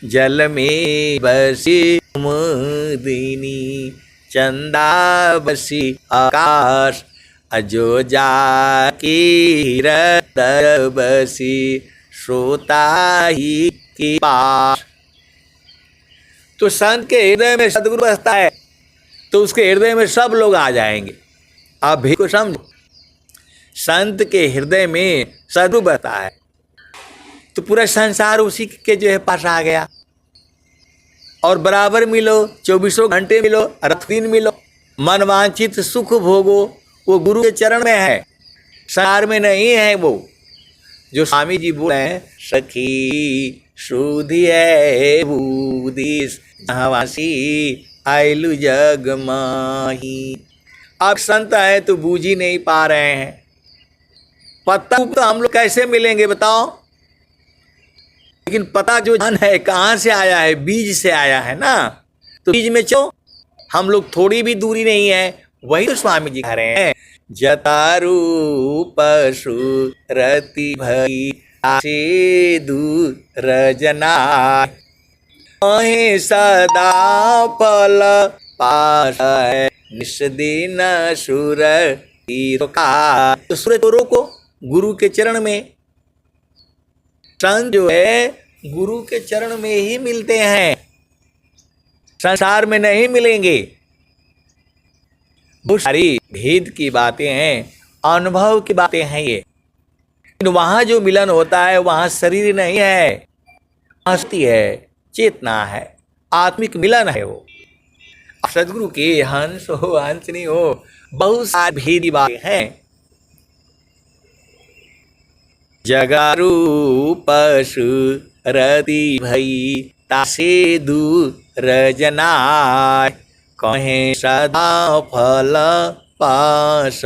जल में बसी कुमुदिनी, चंदा बसी आकाश, अजो जाकी रतर बसी श्रोता ही के पास। तो संत के हृदय में सदगुरु बसता है तो उसके हृदय में सब लोग आ जाएंगे। आप भी को समझो, संत के हृदय में सदगुरु बसता है तो पूरा संसार उसी के जो है पास आ गया। और बराबर मिलो, 24 घंटे मिलो, रात दिन मिलो, मनवांछित सुख भोगो, वो गुरु के चरण में है, संसार में नहीं है। वो जो स्वामी जी बोले हैं, सखी सुधी है बूदिस वासी आयलु जग माही। आप संत है तो बूझ ही नहीं पा रहे हैं। पत्ता तो हम लोग कैसे मिलेंगे बताओ? लेकिन पता जो धन है कहाँ से आया है? बीज से आया है ना। तो बीज में चलो, हम लोग थोड़ी भी दूरी नहीं है। वही तो स्वामी जी कह रहे हैं, जतारूप सुरती भई तासे दूर जनाय, कहीं सदा पल पास निस्दिन सुरती रोकाय। तो सूरज को रोको गुरु के चरण में। संत जो है गुरु के चरण में ही मिलते हैं, संसार में नहीं मिलेंगे। बहुत सारी भेद की बातें हैं, अनुभव की बातें हैं ये। वहां जो मिलन होता है वहां शरीर नहीं है, हस्ती है, चेतना है, आत्मिक मिलन है। वो सदगुरु के हंस हो हंसनी हो, बहुत सारी भेदी बातें हैं। जगारूप सुरती भई तासे दूर जनाय, कहें सदा फल पास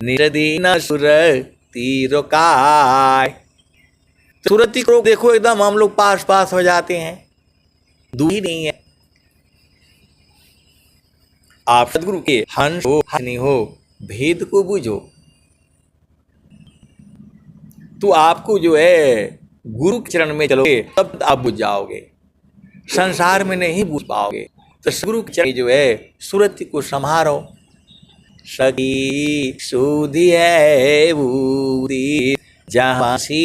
निरदीन सुरती रोकाय। सुरती को देखो एकदम हम लोग पास पास हो जाते हैं, दूर ही नहीं है। आप सदगुरु के हंस हो हंसनी हो, भेद को बुझो तो आपको जो है गुरु के चरण में चलोगे तब आप बुझ जाओगे, संसार में नहीं बुझ पाओगे। तो गुरु के चरण जो है सुरति को संहारो। सखी सुधी है बूदी जहासी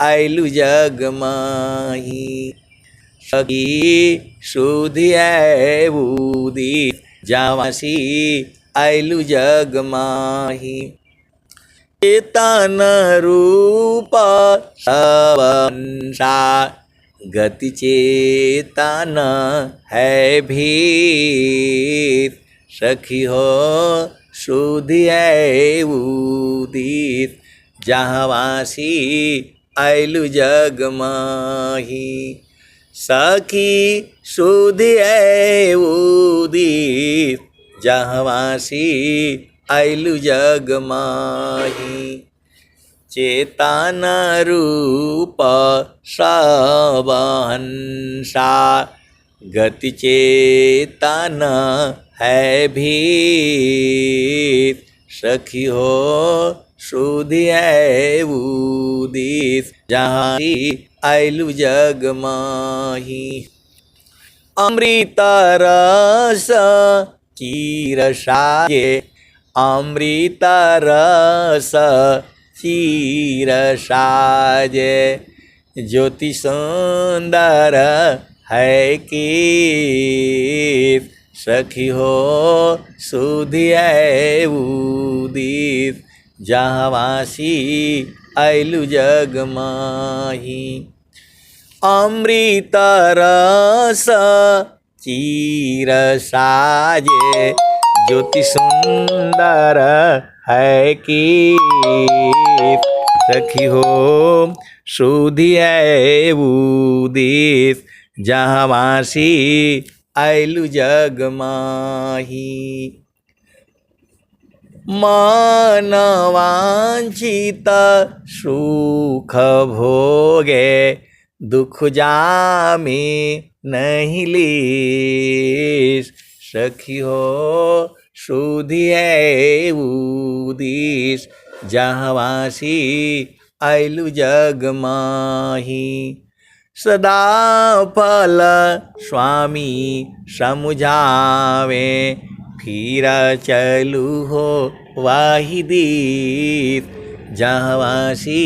आयलु जग माही, सखी सुधी है बूदी जहासी आयलु जग माही। चेतन रूप सबंसा गति चेतन है भीत, सखी हो सुधी है उदित जहाँवासी आयलु जग माही। सखी सुधी है उदित जहाँवासी आयलु जग माही। चेतन रूप सबहंसा गति चेतन है भीत, सखी हो सुधि है उदित, जहाँ आयलु जग माही। अमृत रस चीर साजे, अमृत रस चीर साजे, ज्योति सुंदर है कीर्त, सखी हो सुधि है उदित, जहाँवासी आयलु जग माही। अमृत रस चीर साजे, ज्योति सुंदर है कीर्त, सखी हो सुधि है उदित, जहाँवासी आयलु जग माही। मन वांछित सुख भोगे, दुख जामे नहीं लीस, सखी हो सुधि है उदित, जहाँवासी आयलु जग माही। सदा फल स्वामी समुझावे, फिर चलू हो वाहि दीत, जहाँवासी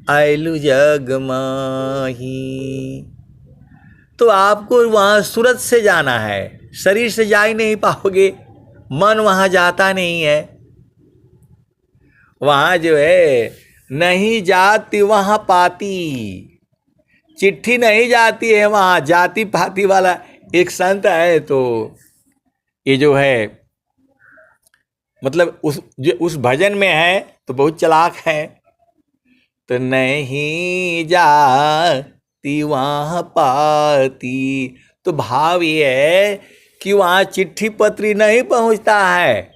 आयलु जग माही। तो आपको वहाँ सूरत से जाना है, शरीर से जा ही नहीं पाओगे, मन वहाँ जाता नहीं है। वहाँ जो है नहीं जाती वहाँ पाती, चिट्ठी नहीं जाती है वहाँ, जाति पाती वाला एक संत है। तो ये जो है मतलब उस भजन में है तो बहुत चालाक है। तो नहीं जाती वहाँ पाती, तो भाव ये है कि वहाँ चिट्ठी पत्री नहीं पहुँचता है।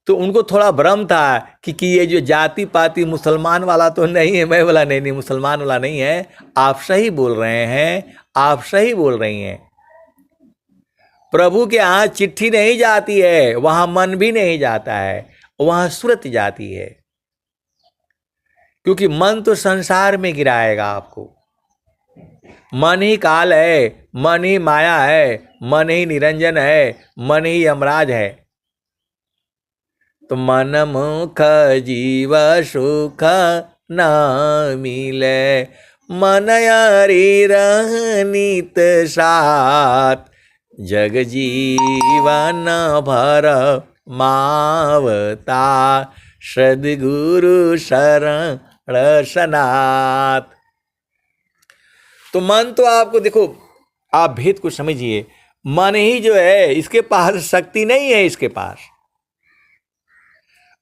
तो उनको थोड़ा भ्रम था कि ये जो जाति पाति मुसलमान वाला तो नहीं है, मैं वाला नहीं मुसलमान वाला नहीं है। आप सही बोल रहे हैं, आप सही बोल रही हैं। प्रभु के यहाँ चिट्ठी नहीं जाती है, वहाँ मन भी नहीं जाता है, वहाँ सूरत जाती है। क्योंकि मन तो संसार में गिराएगा आपको। मन ही काल है, मन ही माया है, मन ही निरंजन है, मन ही यमराज है। तो मन मुख जीव सुख न मिले, मन यारी रहनीत साथ, जग जीवन भर मावता, सद्गुरु शरण सनाथ। तो मन तो आपको देखो, आप भेद को समझिए, मन ही जो है इसके पास शक्ति नहीं है। इसके पास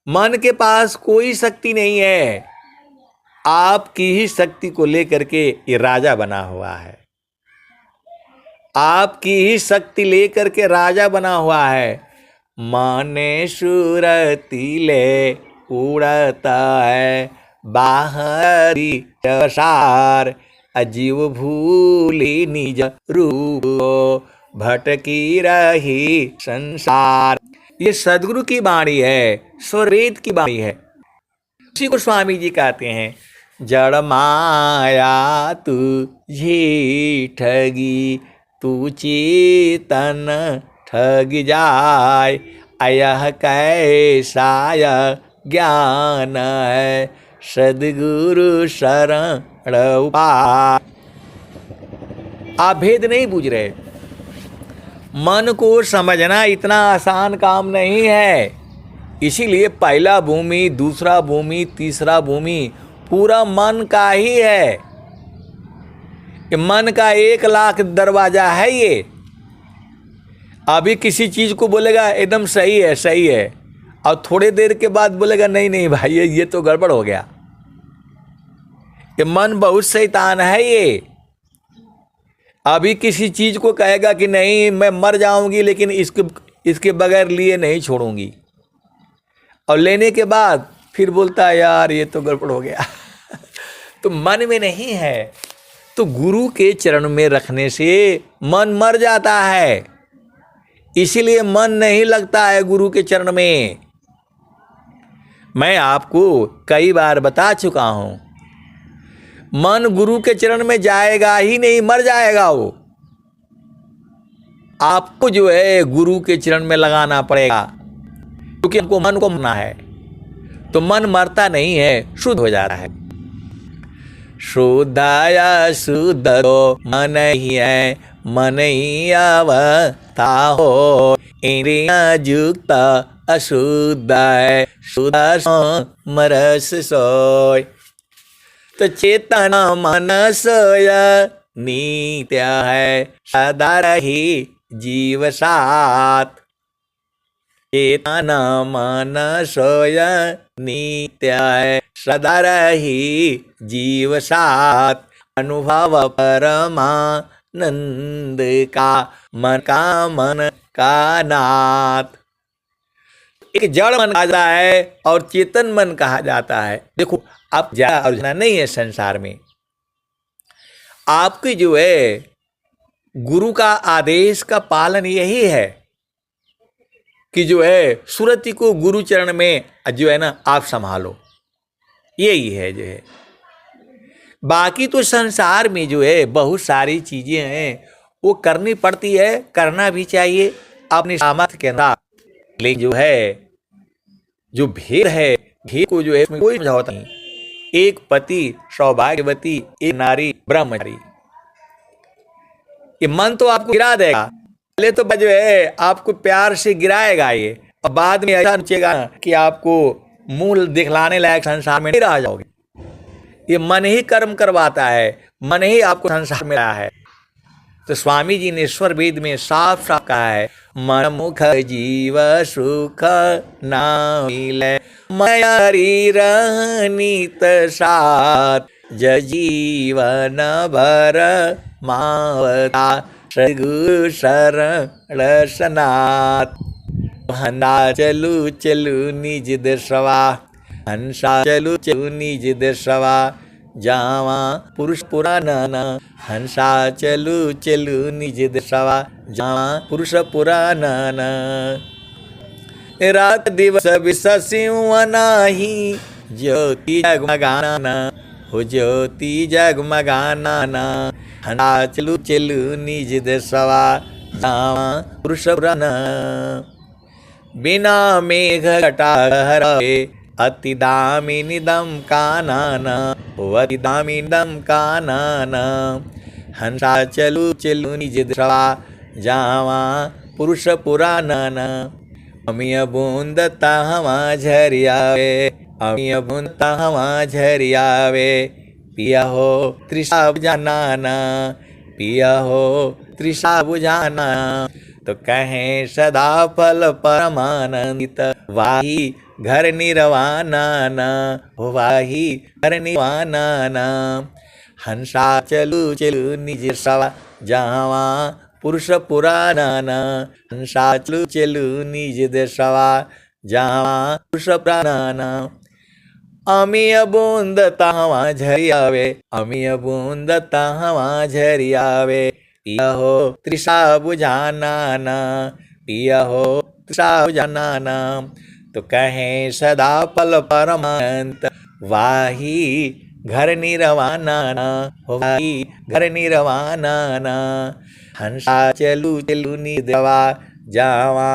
मन के पास कोई शक्ति नहीं है, आपकी ही शक्ति को लेकर के ये राजा बना हुआ है। आपकी ही शक्ति लेकर के राजा बना हुआ है। माने सुरती ले उड़ता है बाहरी प्रसार, अजीव भूली निज रूप, भटकी रही संसार। ये सदगुरु की वाणी है, स्वरेद की वाणी है। उसी को स्वामी जी कहते हैं, जड़ माया तुझी ठगी, तू चेतन ठग जाय, अयह कैसा ज्ञान है, सद्गुरु शरण उपाय। आप भेद नहीं बूझ रहे। मन को समझना इतना आसान काम नहीं है। इसीलिए पहला भूमि, दूसरा भूमि, तीसरा भूमि पूरा मन का ही है। कि मन का 1,00,000 दरवाजा है ये। अभी किसी चीज को बोलेगा एकदम सही है, सही है, और थोड़े देर के बाद बोलेगा नहीं नहीं भाई ये तो गड़बड़ हो गया। ये मन बहुत शैतान है ये। अभी किसी चीज को कहेगा कि नहीं मैं मर जाऊंगी लेकिन इसके बगैर लिए नहीं छोड़ूंगी, और लेने के बाद फिर बोलता है यार ये तो गड़बड़ हो गया। तो मन में नहीं है, तो गुरु के चरण में रखने से मन मर जाता है, इसीलिए मन नहीं लगता है गुरु के चरण में। मैं आपको कई बार बता चुका हूं, मन गुरु के चरण में जाएगा ही नहीं, मर जाएगा वो। आपको जो है गुरु के चरण में लगाना पड़ेगा, क्योंकि हमको मन को मरना है। तो मन मरता नहीं है, शुद्ध हो जाता है। शुद्धाया शुद्ध तो मन ही है, मन ही अवस्था हो। इंद्रिया युक्त अशुद्ध है, शुद्ध समरस सोय। तो चेतन मन सोय नित्य है, सदा रही जीव साथ। चेतन मन सोय नित्य है, सदा रही जीव साथ। अनुभव परमानंद का मन का नाथ। एक जड़ मन कहा जाता है और चेतन मन कहा जाता है। देखो, आप ज्यादा अड़ना नहीं है संसार में। आपकी जो है गुरु का आदेश का पालन यही है कि जो है सुरति को गुरु चरण में जो है ना आप संभालो, यही है जो है। बाकी तो संसार में जो है बहुत सारी चीजें हैं, वो करनी पड़ती है, करना भी चाहिए अपनी सामर्थ्य के अनुसार। लेकिन जो है जो भेद है, भेद को जो है इसमें कोई समझौता नहीं। एक पति सौभाग्यवती, एक नारी ब्रह्मचारी। ये मन तो आपको गिरा देगा, पहले तो जो है आपको प्यार से गिराएगा ये, और बाद में ऐसा सोचेगा कि आपको मूल दिखलाने लायक संसार में नहीं रह जाओगे। ये मन ही कर्म करवाता है, मन ही आपको संसार में लाया है। तो स्वामी जी ने ईश्वर वेद में साफ साफ कहा है, मन मुख जीव सुख ना मिले, मयारी रहनीत साथ, जीवन भर मावता सगु शरण सनाथ। हंसा चलू चलू निज देशवा, हंसा चलू चलू निज देशवा, जावा पुरुष पुराना। हंसा चलू चलू निज देशवा, जावा पुरुष पुराना। रात दिवस विशसिव नाही, ज्योति जगमगाना हो ज्योति जगमगाना। हंसा चलू चलू निज देशवा, जावा पुरुष पुराना। बिना मेघ घटा हरे, अति दामिनीदम कानना हो अति दामिनीदम कानना। हंसा चलू चलू निज देशवा, जावा पुरुष पुराना। अमिय बूंद ताहवा झरियावे, अमिय बूंद ताहवा झरियावे। पिया हो तृषा बुझाना, पिया हो तृषा बुझाना। तो कहें सदा फल परमानंदित, वाही घर निर्वाणा हो वाही घर निर्वाणा। हंसा चलू चलू निज सवा, जावा पुरुष पुराना। हंसा चलू चलू निज देशवा, जावा पुरुष पुराना। अमिय बूंद ताहवा झरियावे, अमिय बूंद ताहवा झरियावे। पिया हो तृषा बुझाना, पिया हो तृषा बुझाना। तो कहें सदा फल परमानंत, वाही घर निर्वाणा हो वाही घर निर्वाणा। हंसा चलू चलू निज देशवा, जावा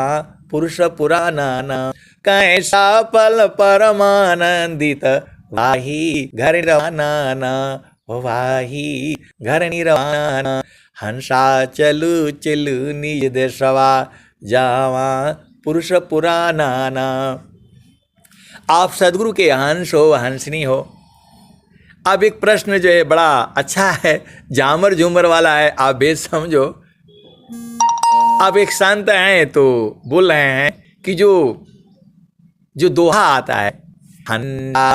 पुरुष पुराना। कैसा फल परमानंदित, वाही घर निर्वाणा हो वाही घर निर्वाणा। हंसा चलू चलू निज देशवा, जावा पुरुष पुराना। आप सदगुरु के हंस हो, हंसनी हो। अब एक प्रश्न जो है बड़ा अच्छा है, जामर झूमर वाला है, आप बेद समझो। अब एक संत हैं तो बोल रहे हैं कि जो दोहा आता है, हंसा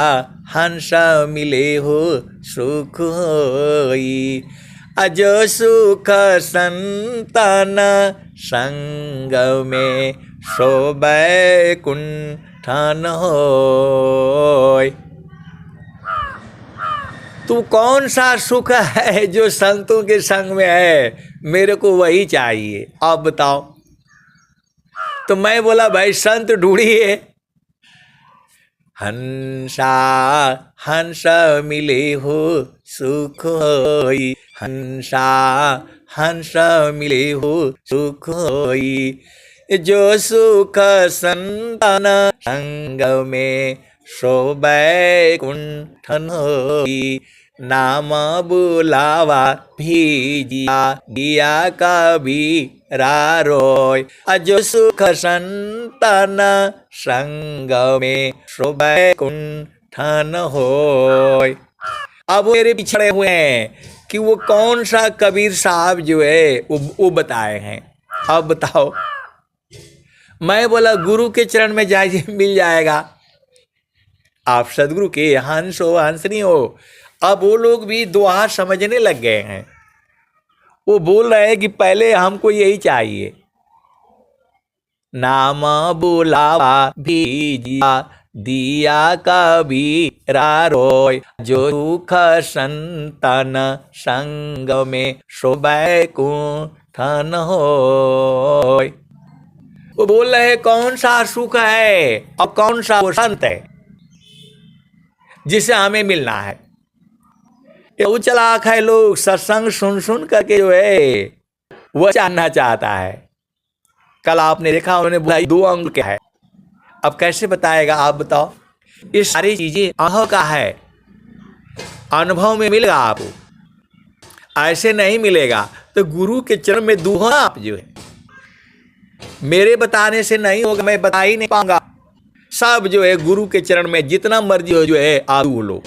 हंसा मिले हो सुख होई, अजो सुख संतान संग में शोभै कुंठन होय। तू कौन सा सुख है जो संतों के संग में है, मेरे को वही चाहिए, आप बताओ। तो मैं बोला भाई संत ढूंढिए। हंसा हंस मिले हो सुख होई, हंसा हंस मिले हो सुख होई, जो सुख संतन संग में शोभै कुंठन होई, नाम बुलावा भीजिया दिया कबीरा रोय, जो सुख संतन संग में शोभै कुंठन होय। अब मेरे पिछड़े हुए हैं कि वो कौन सा कबीर साहब जो है वो बताए हैं, अब बताओ। मैं बोला गुरु के चरण में जाइए, मिल जाएगा। आप सदगुरु के हंस हो हंसनी हो। अब वो लोग भी दोहा समझने लग गए हैं। वो बोल रहे हैं कि पहले हमको यही चाहिए, नाम बुलावा भीजिया दिया कबीरा रोय, जो सुख संतन संग में शोभै कुंठन होय। वो बोल रहे कौन सा सुख है और कौन सा वो संत है जिसे हमें मिलना है। ये चलाक है, लोग सत्संग सुन सुन करके जो है वह जानना चाहता है। कल आपने देखा उन्होंने बोला 2 अंक क्या है, अब कैसे बताएगा आप बताओ। ये सारी चीजें अनुभव का है, अनुभव में मिलेगा आपको, ऐसे नहीं मिलेगा। तो गुरु के चरण में दूहो आप जो है, मेरे बताने से नहीं होगा, मैं बता ही नहीं पाऊंगा। सब जो है गुरु के चरण में जितना मर्जी हो जो है आप लो।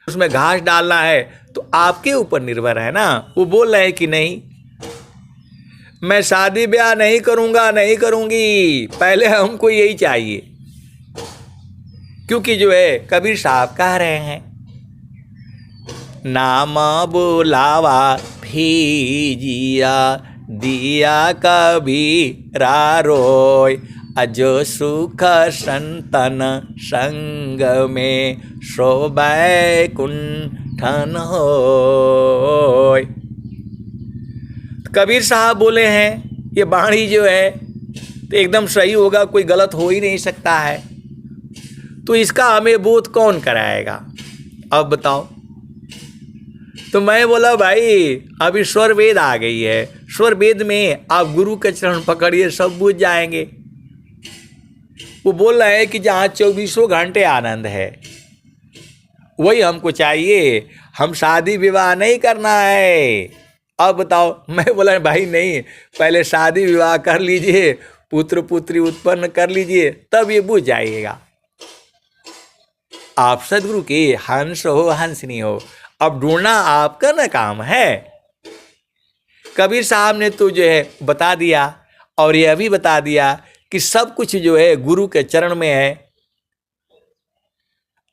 उसमें घास डालना है तो आपके ऊपर निर्भर है ना। वो बोल रहे हैं कि नहीं मैं शादी ब्याह नहीं करूंगा, नहीं करूंगी, पहले हमको यही चाहिए। क्योंकि जो है कबीर साहब कह रहे हैं, नाम बुलावा भीजिया दिया कबीरा रोय, जो सुख संतन संग में शोभै कुंठन होय। कबीर साहब बोले हैं ये वाणी जो है तो एकदम सही होगा, कोई गलत हो ही नहीं सकता है। तो इसका हमें बोध कौन कराएगा, अब बताओ। तो मैं बोला भाई अभी स्वर वेद आ गई है, स्वर वेद में आप गुरु के चरण पकड़िए, सब बुझ जाएंगे। वो बोल रहे हैं कि जहाँ 24 घंटे आनंद है वही हमको चाहिए, हम शादी विवाह नहीं करना है। अब बताओ। मैं बोला भाई नहीं, पहले शादी विवाह कर लीजिए, पुत्र पुत्री उत्पन्न कर लीजिए, तब ये बुझ जाइएगा। आप सदगुरु के हंस हो हंसनी हो, अब ढूंढना आपका ना काम है। कबीर साहब ने तो जो है बता दिया, और यह भी बता दिया कि सब कुछ जो है गुरु के चरण में है।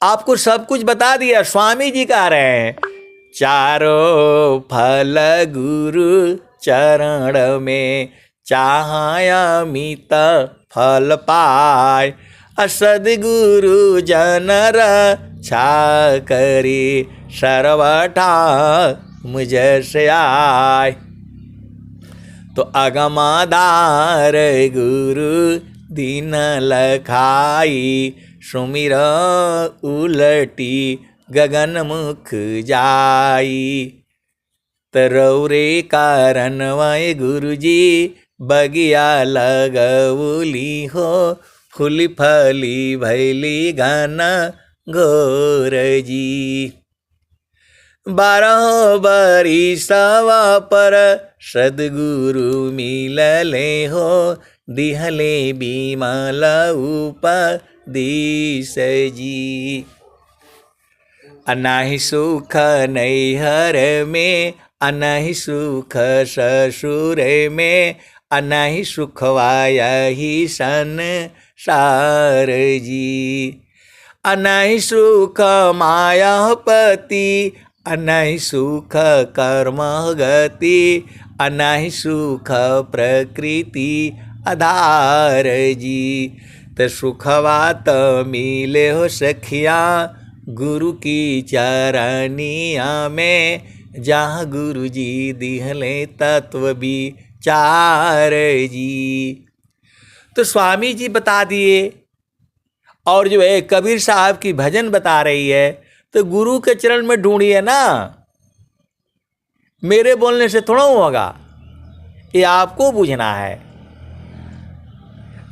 आपको सब कुछ बता दिया। स्वामी जी कह रहे हैं, चारों फल गुरु चरण में चाहया अमित फल पाय, सद्गुरु जनर छा करी सर्वठा मुझसे आय। तो अगमादार गुरु दीन लखाई, सुमिर उलटी गगन मुख जाई। तरौरे कारण वय गुरुजी बगिया लगौली हो, फूली फली भैली घन घोर जी। 12 बरिसवा पर सद्गुरु मिलले हो, दिहले बिमल उपदेश जी। अनाहि सुख नैहर में, अनाहि सुख ससुर में, अनाहि सुखवा यही संसार जी। अनाहि सुख मायापति, अनाहि सुख कर्म गति, अनाहि सुख प्रकृति आधार जी। त सुखवा त मिले हो सखिया गुरु की चरनिया में, जहाँ गुरु जी दिहले तत्व विचार जी। तो स्वामी जी बता दिए, और जो है कबीर साहब की भजन बता रही है, तो गुरु के चरण में ढूंढिए ना, मेरे बोलने से थोड़ा होगा, ये आपको बुझना है।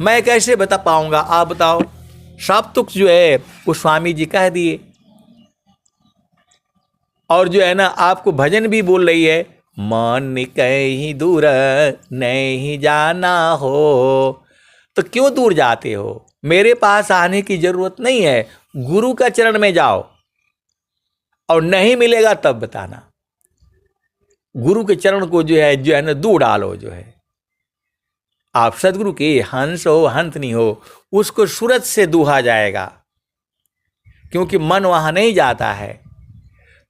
मैं कैसे बता पाऊंगा, आप बताओ। सब तुक जो है वो स्वामी जी कह दिए, और जो है ना आपको भजन भी बोल रही है, मन कहीं दूर नहीं जाना हो। तो क्यों दूर जाते हो, मेरे पास आने की जरूरत नहीं है, गुरु का चरण में जाओ, और नहीं मिलेगा तब बताना। गुरु के चरण को जो है ना दूर डालो। जो है आप सदगुरु के हंस हो हंस नहीं हो, उसको सूरत से दूहा जाएगा, क्योंकि मन वहां नहीं जाता है।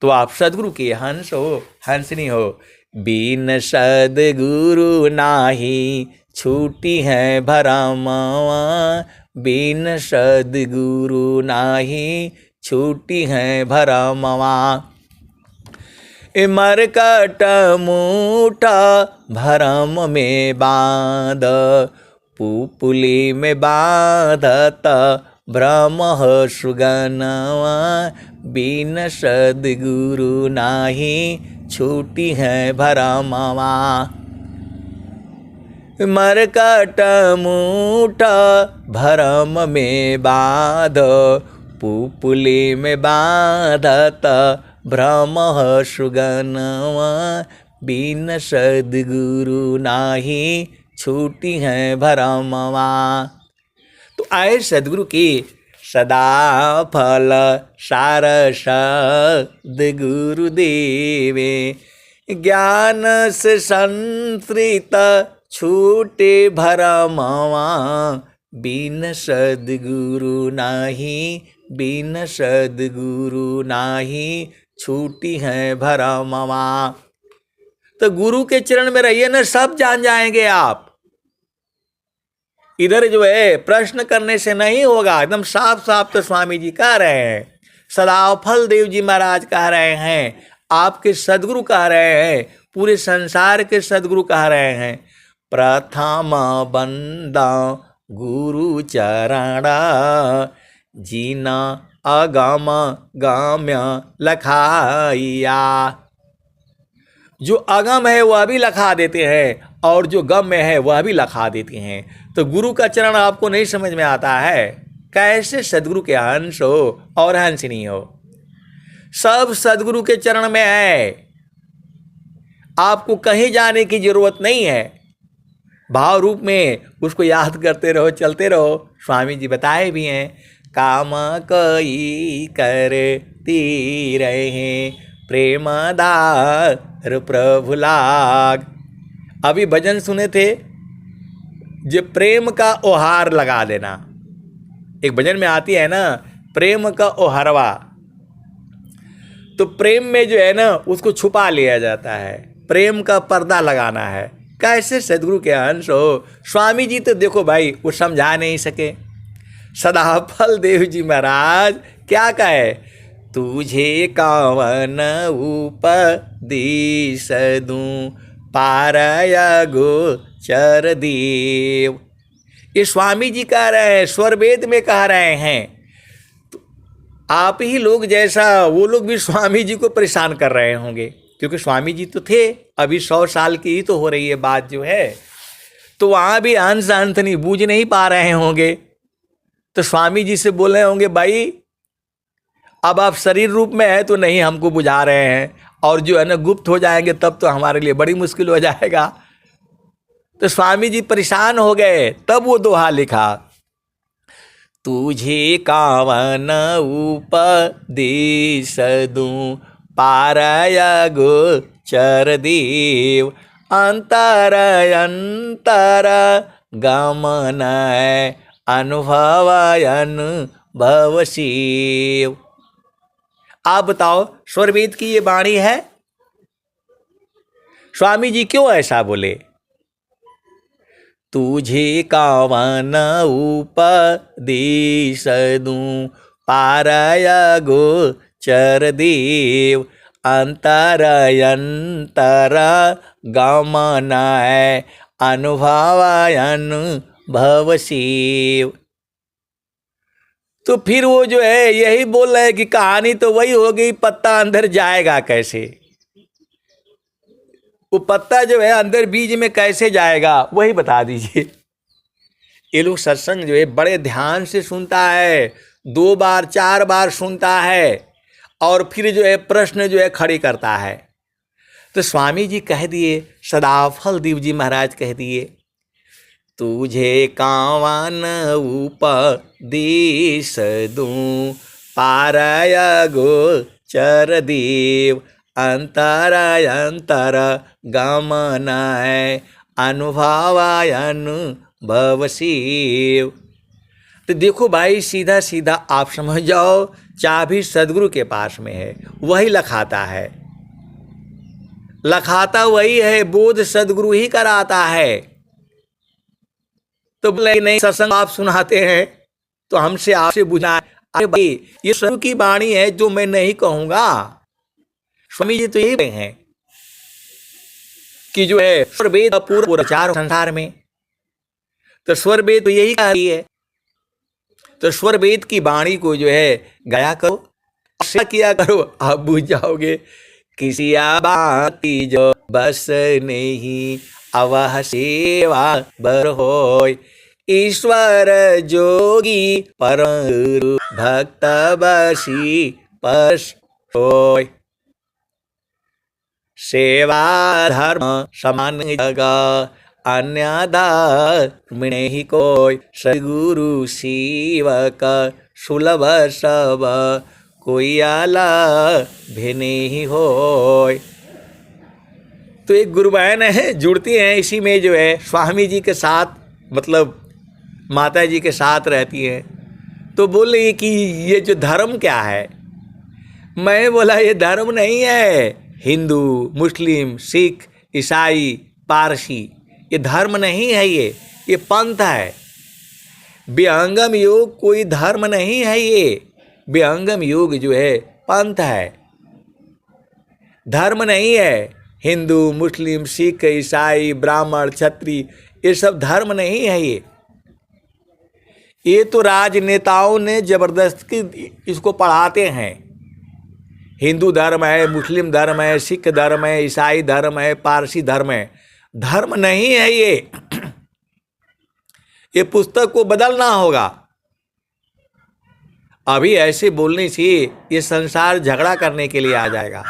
तो आप सदगुरु के हंस हो हंसनी हो। बिन सदगुरु नाही छूटी है भरमवा, बिन सदगुरु नाही छूटी है भरमवा। मरकट मूठा भरम में बांध, पुपुली में बांधत भ्रम सुगनवा, बिन सदगुरु नाही छूटी है भरमवा। मरकट मूठा भरम में बांध, पुपुली में बांधत भ्रम सुगनवा, बिन सदगुरु नाही छूटी है भरमवा। तो आए सदगुरु की सदा फल सार सद्गुरु देवे, ज्ञान से संतृत छूटे भरमवा, बिन सदगुरु नाही, बिन सदगुरु नाही छूटी है भरमवा। तो गुरु के चरण में रहिए ना, सब जान जाएंगे आप। इधर जो है प्रश्न करने से नहीं होगा, एकदम साफ साफ तो स्वामी जी कह रहे हैं, सदाफल देव जी महाराज कह रहे हैं, आपके सदगुरु कह रहे हैं, पूरे संसार के सदगुरु कह रहे हैं। प्रथम बंदा गुरु चरणा, जीना अगम गाम्य लखाइया। जो अगम है वह भी लखा देते हैं, और जो गम में है वह भी लखा देते हैं। तो गुरु का चरण आपको नहीं समझ में आता है, कैसे सदगुरु के हंस हो और हंसनी हो। सब सदगुरु के चरण में है, आपको कहीं जाने की जरूरत नहीं है। भाव रूप में उसको याद करते रहो, चलते रहो। स्वामी जी बताए भी हैं, काम कई करती रहे, प्रेमदार प्रभु लाग। अभी भजन सुने थे, जो प्रेम का ओहार लगा देना। एक भजन में आती है ना, प्रेम का ओहरवा। तो प्रेम में जो है ना उसको छुपा लिया जाता है, प्रेम का पर्दा लगाना है। कैसे सदगुरु के अंश हो। स्वामी जी तो देखो भाई वो समझा नहीं सके। सदाफल देव जी महाराज क्या कहे, तुझे कावन उपदेश दूं पारय गोचर देव। ये स्वामी जी कह रहे हैं, स्वरवेद में कह रहे हैं। तो आप ही लोग जैसा वो लोग भी स्वामी जी को परेशान कर रहे होंगे, क्योंकि स्वामी जी तो थे, अभी 100 साल की ही तो हो रही है बात जो है, तो वहाँ भी अंश अंत नहीं बूझ नहीं पा रहे होंगे। तो स्वामी जी से बोल रहे होंगे, भाई अब आप शरीर रूप में है तो नहीं हमको बुझा रहे हैं, और जो है ना गुप्त हो जाएंगे तब तो हमारे लिए बड़ी मुश्किल हो जाएगा। तो स्वामी जी परेशान हो गए, तब वो दोहा लिखा, तुझे कावन उपदेश दूं पारय गोचर देव, अंतर अंतर गमन अनुभवयन भवशिव। आप बताओ, स्वरवेद की ये वाणी है। स्वामी जी क्यों ऐसा बोले, तुझे कावन उपदेश दूं पारय गोचर देव, अंतर गमनाय अनुभवायन भव शिव। तो फिर वो जो है यही बोल रहे हैं कि कहानी तो वही हो गई, पत्ता अंदर जाएगा कैसे? वो पत्ता जो है अंदर बीज में कैसे जाएगा वही बता दीजिए। ये लोग सत्संग जो है बड़े ध्यान से सुनता है, 2 बार 4 बार सुनता है और फिर जो है प्रश्न जो है खड़े करता है। तो स्वामी जी कह दिए, सदाफल देव जी महाराज कह दिए, तुझे कावन उपदेश दूं, पारय गोचर देव, अंतर गमनाय अनुभवायन भव शिव। तो देखो भाई, सीधा सीधा आप समझ जाओ, चाबी सदगुरु के पास में है, वही लखाता है, लखाता वही है, बोध सदगुरु ही कराता है। तो बोले नहीं सत्संग आप सुनाते हैं तो हमसे आपसे बुझना है। अरे भाई, ये सदगुरु की वाणी है जो मैं नहीं कहूंगा। स्वामी जी तो यही हैं कि जो है स्वर वेद पूरा चार संसार में, तो स्वर वेद तो यही कह रही है। तो स्वर वेद की वाणी को जो है गाया करो, किया करो, आप बुझ जाओगे। किसी बाती जो बस नहीं, अवह सेवा बर होय, ईश्वर जोगी परम भक्त बसी पस होय। सेवा धर्म समान जगा, अन्य धर्म नहीं कोय, सद्गुरु सेवक सुलभ सब, कोई आला भी नहीं होय। तो एक गुरुबहन है, जुड़ती हैं इसी में जो है स्वामी जी के साथ, मतलब माता जी के साथ रहती हैं। तो बोल रही कि ये जो धर्म क्या है? मैं बोला ये धर्म नहीं है, हिंदू मुस्लिम सिख ईसाई पारसी ये धर्म नहीं है, ये पंथ है। विहंगम योग कोई धर्म नहीं है, ये विहंगम योग जो है पंथ है, धर्म नहीं है। हिंदू मुस्लिम सिख ईसाई ब्राह्मण क्षत्रिय ये सब धर्म नहीं है। ये तो राजनेताओं ने जबरदस्ती इसको पढ़ाते हैं। हिंदू धर्म है, मुस्लिम धर्म है, सिख धर्म है, ईसाई धर्म है, पारसी धर्म है, धर्म नहीं है ये पुस्तक को बदलना होगा। अभी ऐसे बोलने से ये संसार झगड़ा करने के लिए आ जाएगा।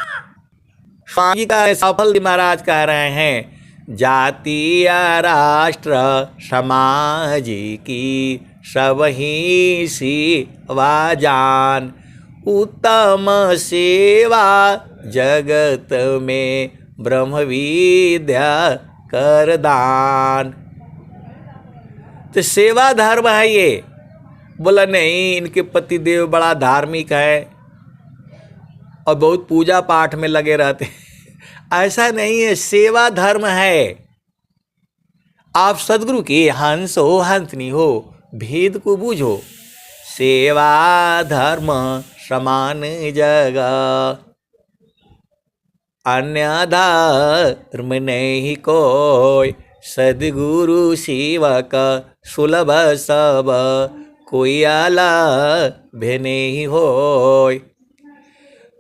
स्वामी का सफल महाराज कह रहे हैं, जातीय राष्ट्र समाज की सब ही सेवा जान, उत्तम सेवा जगत में ब्रह्म विद्या कर दान। तो सेवा धर्म है ये। बोला नहीं, इनके पतिदेव बड़ा धार्मिक है और बहुत पूजा पाठ में लगे रहते हैं। ऐसा नहीं है, सेवा धर्म है। आप सदगुरु के हंस हो हंसनी हो, भेद को बूझो। सेवा धर्म समान जगह, अन्य धर्म नहीं कोई, सदगुरु सेवक सुलभ सब, कोई आला भी नहीं होय।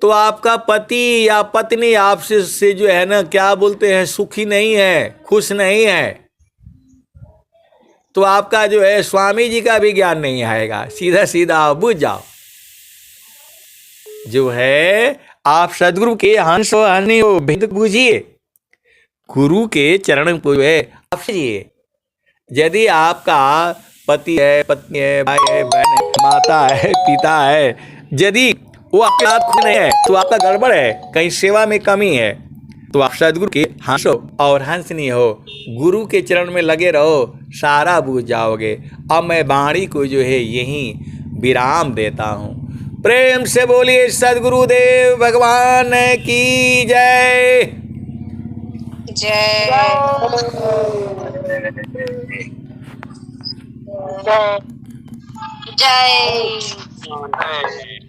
तो आपका पति या पत्नी आपसे से जो है ना, क्या बोलते हैं, सुखी नहीं है, खुश नहीं है, तो आपका जो है स्वामी जी का भी ज्ञान नहीं आएगा। सीधा सीधा बुझ जाओ, जो है आप सदगुरु के हंस हो हंसनी हो, भेद बूझिए, गुरु के चरण को जो है आप जिए। यदि आपका पति है, पत्नी है, भाई है, बहन है, माता है, पिता है, यदि वो आपके साथ खुश नहीं है तो आपका गड़बड़ है, कहीं सेवा में कमी है। तो आप सदगुरु के हंसो और हंसनी हो, गुरु के चरण में लगे रहो, सारा बूझ जाओगे। अब मैं वाणी को जो है यहीं विराम देता हूँ। प्रेम से बोलिए सदगुरुदेव भगवान की जय जय जय। नहीं